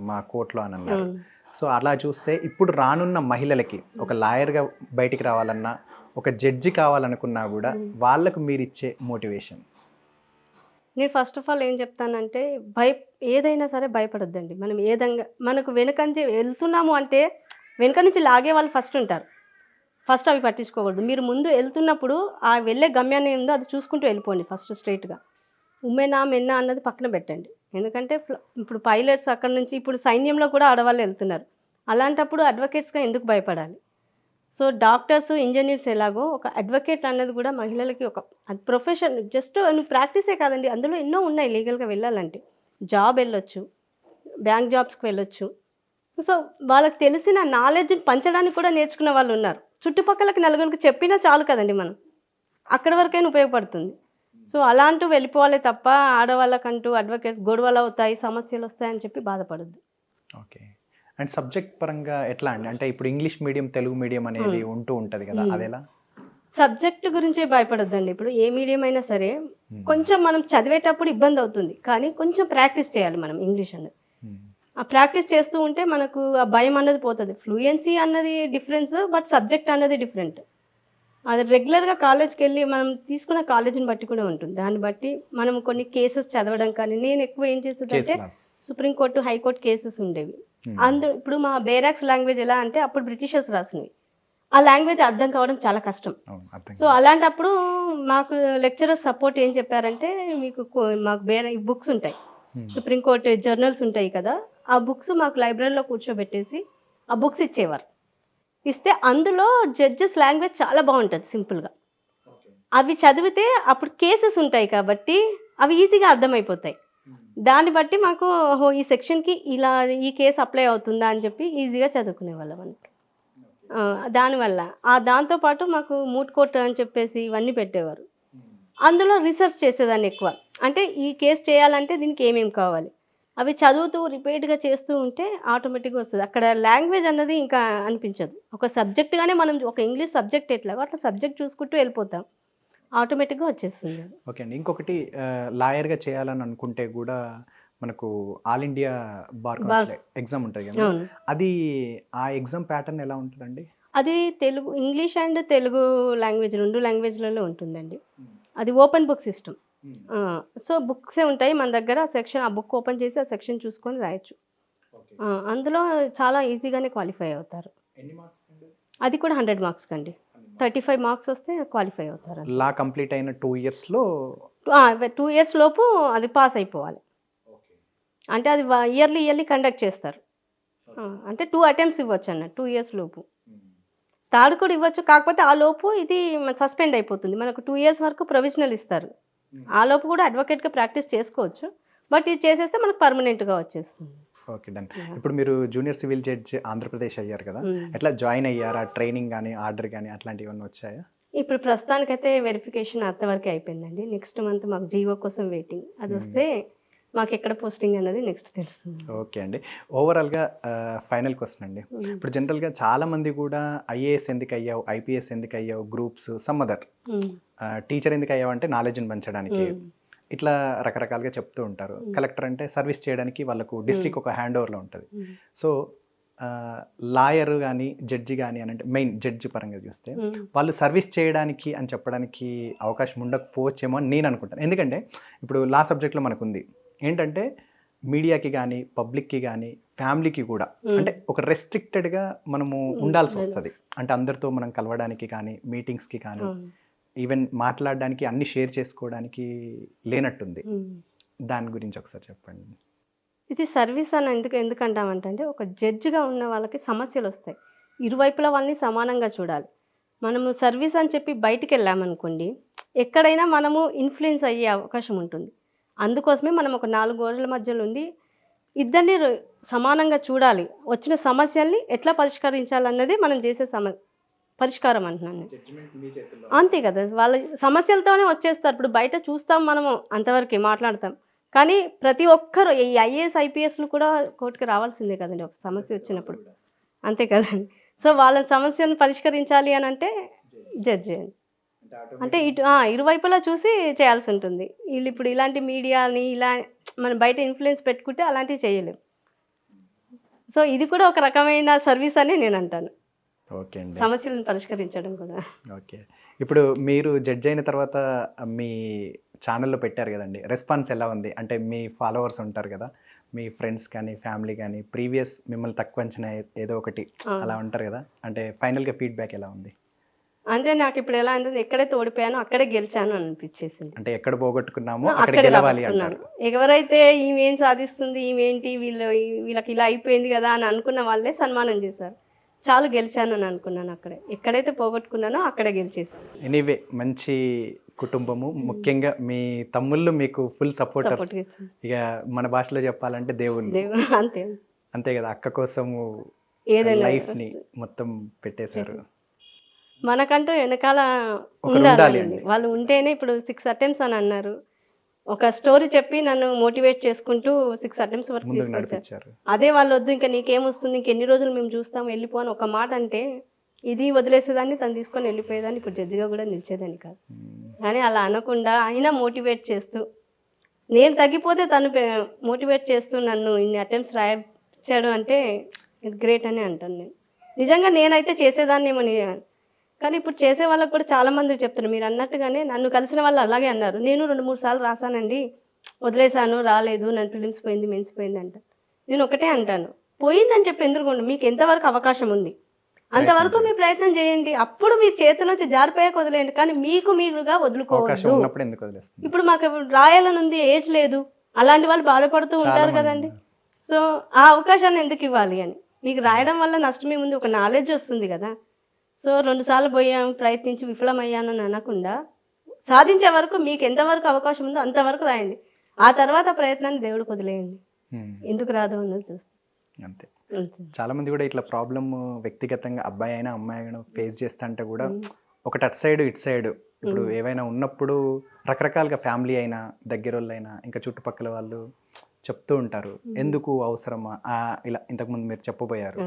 మా కోర్టులో అని అన్నారు. సో అలా చూస్తే ఇప్పుడు రానున్న మహిళలకి ఒక లాయర్గా బయటికి రావాలన్నా, ఒక జడ్జి కావాలనుకున్నా కూడా వాళ్ళకు మీరు ఇచ్చే మోటివేషన్? నేను ఫస్ట్ ఆఫ్ ఆల్ ఏం చెప్తానంటే, ఏదైనా సరే భయపడొద్దండి. మనకు వెనుకంజ వెళ్తున్నాము అంటే వెనుక నుంచి లాగే వాళ్ళు ఫస్ట్ ఉంటారు. ఫస్ట్ అవి పట్టించుకోకూడదు. మీరు ముందు వెళ్తున్నప్పుడు ఆ వెళ్ళే గమ్యాన్ని ఏందో అది చూసుకుంటూ వెళ్ళిపోండి ఫస్ట్ స్ట్రైట్గా. ఉమెనా మెన్నా అన్నది పక్కన పెట్టండి. ఎందుకంటే ఇప్పుడు పైలట్స్ అక్కడ నుంచి ఇప్పుడు సైన్యంలో కూడా ఆడవాళ్ళు వెళ్తున్నారు. అలాంటప్పుడు అడ్వకేట్స్గా ఎందుకు భయపడాలి? సో డాక్టర్స్, ఇంజనీర్స్ ఎలాగో ఒక అడ్వకేట్ అన్నది కూడా మహిళలకి ఒక అది ప్రొఫెషన్. జస్ట్ నువ్వు ప్రాక్టీసే కాదండి, అందులో ఎన్నో ఉన్నాయి లీగల్గా వెళ్ళాలంటే. జాబ్ వెళ్ళొచ్చు, బ్యాంక్ జాబ్స్కి వెళ్ళొచ్చు. సో వాళ్ళకి తెలిసిన నాలెడ్జ్ని పంచడానికి కూడా నేర్చుకున్న వాళ్ళు ఉన్నారు. చుట్టుపక్కలకి నలుగురికి చెప్పినా చాలు కదండి మనం, అక్కడి వరకైనా ఉపయోగపడుతుంది. సో అలాంటివి వెళ్ళిపోవాలి తప్ప ఆడవాళ్ళకంటూ అడ్వకేట్స్ గొడవలు అవుతాయి, సమస్యలు వస్తాయని చెప్పి బాధపడద్దు. ఓకే. అండ్ సబ్జెక్ట్ పరంగా ఎట్లా అండి? అంటే ఇప్పుడు ఇంగ్లీష్ మీడియం, తెలుగు మీడియం అనేది ఉంటూ ఉంటుంది కదా, అదెలా? సబ్జెక్ట్ గురించే భయపడొద్దండి. ఇప్పుడు ఏ మీడియం అయినా సరే కొంచెం మనం చదివేటప్పుడు ఇబ్బంది అవుతుంది, కానీ కొంచెం ప్రాక్టీస్ చేయాలి మనం ఇంగ్లీష్ అన్నది. ఆ ప్రాక్టీస్ చేస్తూ ఉంటే మనకు ఆ భయం అన్నది పోతుంది. ఫ్లూయెన్సీ అన్నది డిఫరెన్స్, బట్ సబ్జెక్ట్ అన్నది డిఫరెంట్. అది రెగ్యులర్గా కాలేజ్కి వెళ్ళి మనం తీసుకున్న కాలేజీని బట్టి కూడా ఉంటుంది. దాన్ని బట్టి మనం కొన్ని కేసెస్ చదవడం కానీ, నేను ఎక్కువ ఏం చేసేదంటే సుప్రీంకోర్టు, హైకోర్టు కేసెస్ ఉండేవి. అందులో ఇప్పుడు మా బేరాక్స్ లాంగ్వేజ్ ఎలా అంటే అప్పుడు బ్రిటిషర్స్ రాసినవి, ఆ లాంగ్వేజ్ అర్థం కావడం చాలా కష్టం. సో అలాంటప్పుడు మాకు లెక్చరర్స్ సపోర్ట్ ఏం చెప్పారంటే, మాకు బుక్స్ ఉంటాయి, సుప్రీంకోర్టు జర్నల్స్ ఉంటాయి కదా, ఆ బుక్స్ మాకు లైబ్రరీలో కూర్చోబెట్టేసి ఆ బుక్స్ ఇచ్చేవారు. ఇస్తే అందులో జడ్జెస్ లాంగ్వేజ్ చాలా బాగుంటుంది సింపుల్గా. అవి చదివితే అప్పుడు కేసెస్ ఉంటాయి కాబట్టి అవి ఈజీగా అర్థమైపోతాయి. దాన్ని బట్టి మాకు ఈ సెక్షన్కి ఇలా ఈ కేసు అప్లై అవుతుందా అని చెప్పి ఈజీగా చదువుకునే వాళ్ళం అన్నట్టు. దానివల్ల దాంతోపాటు మాకు మూట్ కోర్ట్ అని చెప్పేసి ఇవన్నీ పెట్టేవారు. అందులో రీసెర్చ్ చేసేదాన్ని ఎక్కువ. అంటే ఈ కేసు చేయాలంటే దీనికి ఏమేమి కావాలి, అవి చదువుతూ రిపీట్గా చేస్తూ ఉంటే ఆటోమేటిక్గా వస్తుంది. అక్కడ లాంగ్వేజ్ అన్నది ఇంకా అనిపించదు. ఒక సబ్జెక్ట్గానే మనం ఒక ఇంగ్లీష్ సబ్జెక్ట్ ఎట్లాగో అట్లా సబ్జెక్ట్ చూసుకుంటూ వెళ్ళిపోతాం, ఆటోమేటిక్గా వచ్చేస్తుంది. ఓకే అండి. ఇంకొకటి లాయర్గా చేయాలని అనుకుంటే కూడా మనకు all India bar council exam ఉంటుంది కదా, అది ఆ ఎగ్జామ్ ప్యాటర్న్ ఎలా ఉంటుందండి? అది Telugu, English and Telugu language 2 లాంగ్వేజ్లలో ఉంటుందండి. అది ఓపెన్ బుక్ సిస్టమ్. సో బుక్సే ఉంటాయి మన దగ్గర. ఆ సెక్షన్, ఆ బుక్ ఓపెన్ చేసి ఆ సెక్షన్ చూసుకొని రాయొచ్చు. అందులో చాలా ఈజీగానే క్వాలిఫై అవుతారు. అది కూడా 100 మార్క్స్ కండి. 35 మార్క్స్ వస్తే క్వాలిఫై అవుతారు. లా కంప్లీట్ అయిన 2 ఇయర్స్లో 2 ఇయర్స్ లోపు అది పాస్ అయిపోవాలి. అంటే అది ఇయర్లీ కండక్ట్ చేస్తారు. అంటే 2 అటెంప్ట్స్ ఇవ్వచ్చు అన్న 2 ఇయర్స్ లోపు. థర్డ్ కూడా ఇవ్వచ్చు, కాకపోతే ఆ లోపు ఇది సస్పెండ్ అయిపోతుంది. మనకు 2 ఇయర్స్ వరకు ప్రొవిజనల్ ఇస్తారు. ఆ లోపు కూడా అడ్వకేట్గా ప్రాక్టీస్ చేసుకోవచ్చు, బట్ ఇది చేసేస్తే మనకు పర్మనెంట్గా వచ్చేస్తుంది. Okay, done. ఇప్పుడు మీరు జూనియర్ సివిల్ జడ్జ్ ఆంధ్రప్రదేశ్ అయ్యారు కదా, ఎట్లా జాయిన్ అయ్యారా? ట్రైనింగ్ కానీ ఆర్డర్ కానీ అట్లాంటివి ఏమన్నా వచ్చాయా? ఇప్పుడు ప్రస్తుతానికైతే వెరిఫికేషన్ అంతవరకు అయిపోయిందండి. నెక్స్ట్ మంత్ మాకు జీవో కోసం వెయిటింగ్. అది వస్తే మాకు ఎక్కడ పోస్టింగ్ అనేది నెక్స్ట్ తెలుస్తుంది. ఓకే అండి. ఓవరాల్గా ఫైనల్ క్వశ్చన్ అండి. ఇప్పుడు జనరల్గా చాలామంది కూడా ఐఏఎస్ ఎందుకు అయ్యావు, ఐపీఎస్ ఎందుకు అయ్యావు, గ్రూప్స్ సమ్ అదర్, టీచర్ ఎందుకు అయ్యావు అంటే నాలెడ్జ్ని పెంచడానికి, ఇట్లా రకరకాలుగా చెప్తూ ఉంటారు. కలెక్టర్ అంటే సర్వీస్ చేయడానికి వాళ్ళకు డిస్ట్రిక్ట్ ఒక హ్యాండ్ ఓవర్లో ఉంటుంది. సో లాయర్ కానీ జడ్జి కానీ అని అంటే మెయిన్ జడ్జి పరంగా చూస్తే వాళ్ళు సర్వీస్ చేయడానికి అని చెప్పడానికి అవకాశం ఉండకపోవచ్చేమో అని నేను అనుకుంటాను. ఎందుకంటే ఇప్పుడు లా సబ్జెక్ట్లో మనకు ఉంది ఏంటంటే మీడియాకి కానీ పబ్లిక్కి కానీ ఫ్యామిలీకి కూడా అంటే ఒక రెస్ట్రిక్టెడ్గా మనము ఉండాల్సి వస్తుంది. అంటే అందరితో మనం కలవడానికి కానీ మీటింగ్స్కి కానీ ఈవెన్ మాట్లాడడానికి అన్ని షేర్ చేసుకోవడానికి లేనట్టుంది. దాని గురించి ఒకసారి చెప్పండి. ఇది సర్వీస్ అని ఎందుకంటామంటే ఒక జడ్జిగా ఉన్న వాళ్ళకి సమస్యలు వస్తాయి. ఇరువైపుల వాళ్ళని సమానంగా చూడాలి. మనము సర్వీస్ అని చెప్పి బయటికి వెళ్ళామనుకోండి, ఎక్కడైనా మనము ఇన్ఫ్లుయెన్స్ అయ్యే అవకాశం ఉంటుంది. అందుకోసమే మనం ఒక 4 గోడల మధ్యలో ఉండి ఇద్దరిని సమానంగా చూడాలి. వచ్చిన సమస్యల్ని ఎట్లా పరిష్కరించాలన్నది మనం చేసే పరిష్కారం అంటున్నాను. అంతే కదా, వాళ్ళ సమస్యలతోనే వచ్చేస్తారు. ఇప్పుడు బయట చూస్తాం మనము, అంతవరకే మాట్లాడతాం, కానీ ప్రతి ఒక్కరు ఈ ఐఏఎస్ ఐపీఎస్లు కూడా కోర్టుకి రావాల్సిందే కదండి ఒక సమస్య వచ్చినప్పుడు, అంతే కదండి. సో వాళ్ళ సమస్యను పరిష్కరించాలి అని అంటే జడ్జి అంటే ఇరువైపులా చూసి చేయాల్సి ఉంటుంది. వీళ్ళు ఇప్పుడు ఇలాంటి మీడియాని ఇలా మనం బయట ఇన్ఫ్లుయెన్స్ పెట్టుకుంటే అలాంటివి చేయలేము. సో ఇది కూడా ఒక రకమైన సర్వీస్ అని నేను అంటాను. ఓకే అండి, సమస్యలను పరిష్కరించడం కూడా. ఓకే, ఇప్పుడు మీరు జడ్జ్ అయిన తర్వాత మీ ఛానల్లో పెట్టారు కదండి, రెస్పాన్స్ ఎలా ఉంది? అంటే మీ ఫాలోవర్స్ ఉంటారు కదా, మీ ఫ్రెండ్స్ కానీ ఫ్యామిలీ కానీ ప్రీవియస్ మిమ్మల్ని తక్కువ అంచనా ఏదో ఒకటి అలా ఉంటారు కదా, అంటే ఫైనల్గా ఫీడ్బ్యాక్ ఎలా ఉంది? అంటే నాకు ఇప్పుడు ఎలా అంటే ఎక్కడైతే ఓడిపోయానో అక్కడే గెలిచాను అనిపించేసింది. అంటే ఎక్కడ పోగొట్టుకున్నామో అక్కడ అక్కడే గెలవాలి రాబట్టుకున్నాను. అంటారు. ఎవరైతే ఈమె ఏం సాధిస్తుంది, ఈమేంటి వీళ్ళకి ఇలా అయిపోయింది కదా అని అనుకున్న వాళ్ళే సన్మానం చేశారు. చాలు గెలిచానని అనుకున్నాను అక్కడే. ఎక్కడైతే పోగొట్టుకున్నానో అక్కడే గెలిచేసాను. ఎనీవే మంచి కుటుంబము, ముఖ్యంగా మీ తమ్ముళ్ళు మీకు ఫుల్ సపోర్టర్స్. సపోర్ట్‌గా ఇచ్చాను. ఇక మన భాషలో చెప్పాలంటే దేవుళ్ళు. దేవుడు అంతే. అంతే కదా, అక్క కోసము ఏదైనా లైఫ్ని మొత్తం పెట్టేశారు. మనకంటూ వెనకాల ఒకరు ఉండాలి ఉండాలండి. అండి. వాళ్ళు ఉంటేనే ఇప్పుడు 6 అటెంప్ట్స్ అని అన్నారు. ఒక స్టోరీ చెప్పి నన్ను మోటివేట్ చేసుకుంటూ 6 అటెంప్ట్స్ వరకు ముందుకు తీసుకొచ్చారు. నడిపించారు. అదే వాళ్ళు వద్దు ఇంకా నీకేమొస్తుంది, ఇంకెన్ని రోజులు మేము చూస్తాం వెళ్ళిపో అని ఒక మాట అంటే ఇది వదిలేసేదాన్ని, తను తీసుకొని వెళ్ళిపోయేదాన్ని, ఇప్పుడు జడ్జిగా కూడా నిలిచేదాన్ని కాదు. కానీ అలా అనకుండా అయినా మోటివేట్ చేస్తూ, నేను తగ్గిపోతే తను మోటివేట్ చేస్తూ నన్ను ఇన్ని అటెంప్ట్స్ రాయించాడు అంటే ఇది గ్రేట్ అని అంటాను నేను. నిజంగా నేనైతే చేసేదాన్ని ఏమని, కానీ ఇప్పుడు చేసే వాళ్ళకి కూడా చాలామంది చెప్తారు. మీరు అన్నట్టుగానే నన్ను కలిసిన వాళ్ళు అలాగే అన్నారు. నేను 2-3 సార్లు రాశానండి, వదిలేశాను, రాలేదు, నన్ను ఫిలిమ్స్ పోయింది, మెన్స్ పోయింది అంట. నేను ఒకటే అంటాను, పోయిందని చెప్పి ఎందుకు, మీకు ఎంతవరకు అవకాశం ఉంది అంతవరకు మీ ప్రయత్నం చేయండి. అప్పుడు మీ చేతిలోంచి జారిపోయాక వదిలేయండి, కానీ మీరుగా అవకాశం వదులుకోవద్దు. ఉన్నప్పుడు ఎందుకు వదిలేస్తుంది? ఇప్పుడు మాకు రాయాలని ఉంది, ఏజ్ లేదు, అలాంటి వాళ్ళు బాధపడుతూ ఉంటారు కదండి. సో ఆ అవకాశాన్ని ఎందుకు ఇవ్వాలి అని. మీకు రాయడం వల్ల నష్టమే ఉంది, ఒక నాలెడ్జ్ వస్తుంది కదా. సో 2 సార్లు పోయాం, ప్రయత్నించి విఫలమయ్యానని అనకుండా సాధించే వరకు మీకు ఎంతవరకు అవకాశం ఉందో అంతవరకు రాయండి. ఆ తర్వాత ప్రయత్నాన్ని దేవుడికి వదిలేయండి. ఎందుకు రాదు అన్నది చూస్తాం. అంతే. చాలా మంది కూడా ఇట్లా ప్రాబ్లమ్ వ్యక్తిగతంగా అబ్బాయి అయినా అమ్మాయి అయినా ఫేస్ చేస్తుంటే కూడా ఒకటి అటు సైడ్ ఇటు సైడ్ ఇప్పుడు ఏవైనా ఉన్నప్పుడు రకరకాలుగా ఫ్యామిలీ అయినా దగ్గర వాళ్ళైనా ఇంకా చుట్టుపక్కల వాళ్ళు చెప్తూ ఉంటారు, ఎందుకు అవసరమా ఇలా ఇంతకుముందు మీరు చెప్పబోయారు.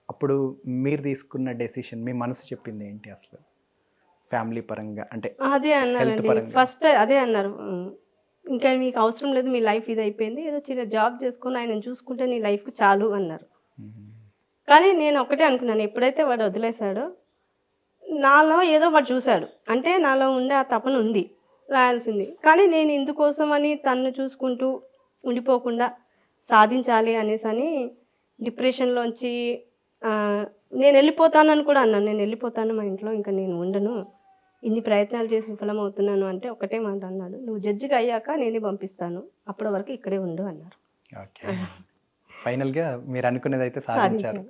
అప్పుడు మీరు తీసుకున్న డెసిషన్, మీ మనసు చెప్పింది ఏంటి అసలు ఫ్యామిలీ పరంగా? అంటే అదే అన్నారండి ఫస్ట్, అదే అన్నారు, ఇంకా మీకు అవసరం లేదు, మీ లైఫ్ ఇది అయిపోయింది, ఏదో చిన్న జాబ్ చేసుకుని ఆయన చూసుకుంటే నీ లైఫ్కి చాలు అన్నారు. కానీ నేను ఒకటే అనుకున్నాను, ఎప్పుడైతే వాడు వదిలేశాడో నాలో ఏదో వాడు చూశాడు, అంటే నాలో ఉండే ఆ తపన ఉంది, రాయాల్సింది. కానీ నేను ఇందుకోసమని తన్ను చూసుకుంటూ ఉండిపోకుండా సాధించాలి అనేసి అని డిప్రెషన్లోంచి నేను వెళ్ళిపోతానని కూడా అన్నాను. నేను వెళ్ళిపోతాను మా ఇంట్లో, ఇంకా నేను ఉండను, ఇన్ని ప్రయత్నాలు చేసి విఫలమవుతున్నాను అంటే ఒకటే మాట అన్నాడు, నువ్వు జడ్జిగా అయ్యాక నేనే పంపిస్తాను, అప్పటి వరకు ఇక్కడే ఉండు అన్నారు. ఓకే. ఫైనల్గా మీరు అనుకునేది అయితే సాధించారు.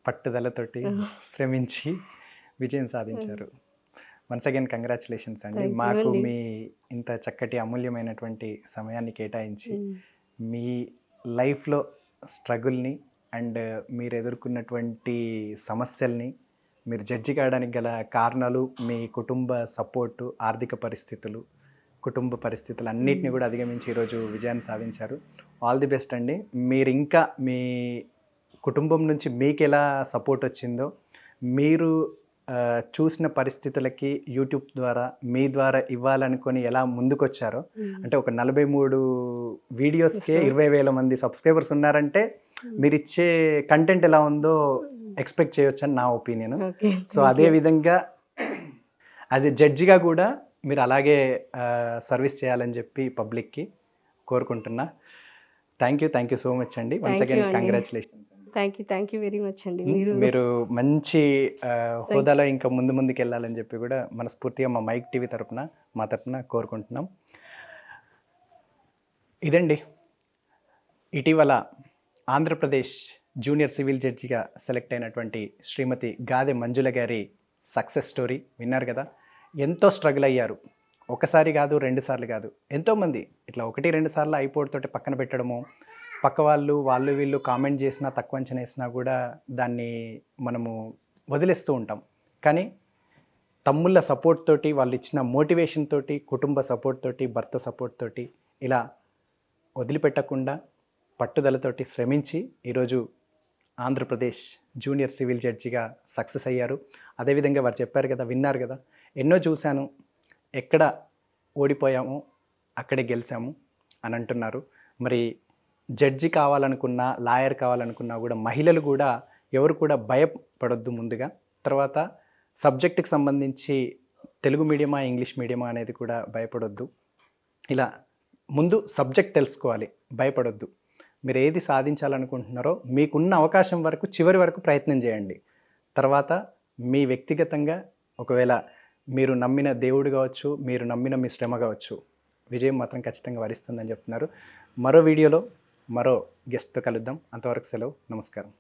పట్టుదలతోటి శ్రమించి విజయం సాధించారు. వన్స్ అగైన్ కంగ్రాచులేషన్స్ అండి. మాకు మీ ఇంత చక్కటి అమూల్యమైనటువంటి సమయాన్ని కేటాయించి మీ లైఫ్లో స్ట్రగుల్ని అండ్ మీరు ఎదుర్కొన్నటువంటి సమస్యల్ని, మీరు జడ్జి కావడానికి గల కారణాలు, మీ కుటుంబ సపోర్టు, ఆర్థిక పరిస్థితులు, కుటుంబ పరిస్థితులు అన్నిటిని కూడా అధిగమించి ఈరోజు విజయాన్ని సాధించారు. ఆల్ ది బెస్ట్ అండి. మీరు ఇంకా మీ కుటుంబం నుంచి మీకు ఎలా సపోర్ట్ వచ్చిందో, మీరు చూసిన పరిస్థితులకి యూట్యూబ్ ద్వారా మీ ద్వారా ఇవ్వాలనుకొని ఎలా ముందుకొచ్చారో, అంటే ఒక 43 వీడియోస్కే 20,000 మంది సబ్స్క్రైబర్స్ ఉన్నారంటే మీరు ఇచ్చే కంటెంట్ ఎలా ఉందో ఎక్స్పెక్ట్ చేయొచ్చు అని నా ఒపీనియన్. సో అదేవిధంగా యాజ్ ఎ జడ్జిగా కూడా మీరు అలాగే సర్వీస్ చేయాలని చెప్పి పబ్లిక్కి కోరుకుంటున్నా. థ్యాంక్ యూ సో మచ్ అండి. Once again congratulations. Thank you very much అండి. మీరు మంచి హోదాలో ఇంకా ముందుకు వెళ్ళాలని చెప్పి కూడా మనస్ఫూర్తిగా మా మైక్ టీవీ తరపున, మా తరపున కోరుకుంటున్నాం. ఇదండి ఇటీవల ఆంధ్రప్రదేశ్ జూనియర్ సివిల్ జడ్జిగా సెలెక్ట్ అయినటువంటి శ్రీమతి గాదె మంజుల గారి సక్సెస్ స్టోరీ విన్నారు కదా. ఎంతో స్ట్రగుల్ అయ్యారు, ఒకసారి కాదు 2 సార్లు కాదు, ఎంతోమంది ఇట్లా 1-2 సార్లు అయిపోవడంతో పక్కన పెట్టడము, పక్క వాళ్ళు వీళ్ళు కామెంట్ చేసినా, తక్కువ అంచనా వేసినా కూడా దాన్ని మనము వదిలేస్తూ ఉంటాం. కానీ తమ్ముళ్ళ సపోర్ట్ తోటి, వాళ్ళు ఇచ్చిన మోటివేషన్ తోటి, కుటుంబ సపోర్ట్ తోటి, భర్త సపోర్ట్ తోటి ఇలా వదిలిపెట్టకుండా పట్టుదలతోటి శ్రమించి ఈరోజు ఆంధ్రప్రదేశ్ జూనియర్ సివిల్ జడ్జిగా సక్సెస్ అయ్యారు. అదేవిధంగా వారు చెప్పారు కదా, విన్నారు కదా, ఎన్నో చూశాను, ఎక్కడ ఓడిపోయాము అక్కడే గెలిచాము అని అంటున్నారు. మరి జడ్జి కావాలనుకున్నా, లాయర్ కావాలనుకున్నా కూడా మహిళలు కూడా ఎవరు కూడా భయపడొద్దు. ముందుగా తర్వాత సబ్జెక్టుకి సంబంధించి తెలుగు మీడియమా ఇంగ్లీష్ మీడియమా అనేది కూడా భయపడొద్దు. ఇలా ముందు సబ్జెక్ట్ తెలుసుకోవాలి, భయపడొద్దు. మీరు ఏది సాధించాలనుకుంటున్నారో మీకున్న అవకాశం వరకు చివరి వరకు ప్రయత్నం చేయండి. తర్వాత మీ వ్యక్తిగతంగా ఒకవేళ మీరు నమ్మిన దేవుడు కావచ్చు, మీరు నమ్మిన మీ శ్రమ కావచ్చు, విజయం మాత్రం ఖచ్చితంగా వరిస్తుందని చెప్తున్నారు. మరో వీడియోలో మరో గెస్ట్తో కలుద్దాం. అంతవరకు సెలవు. నమస్కారం.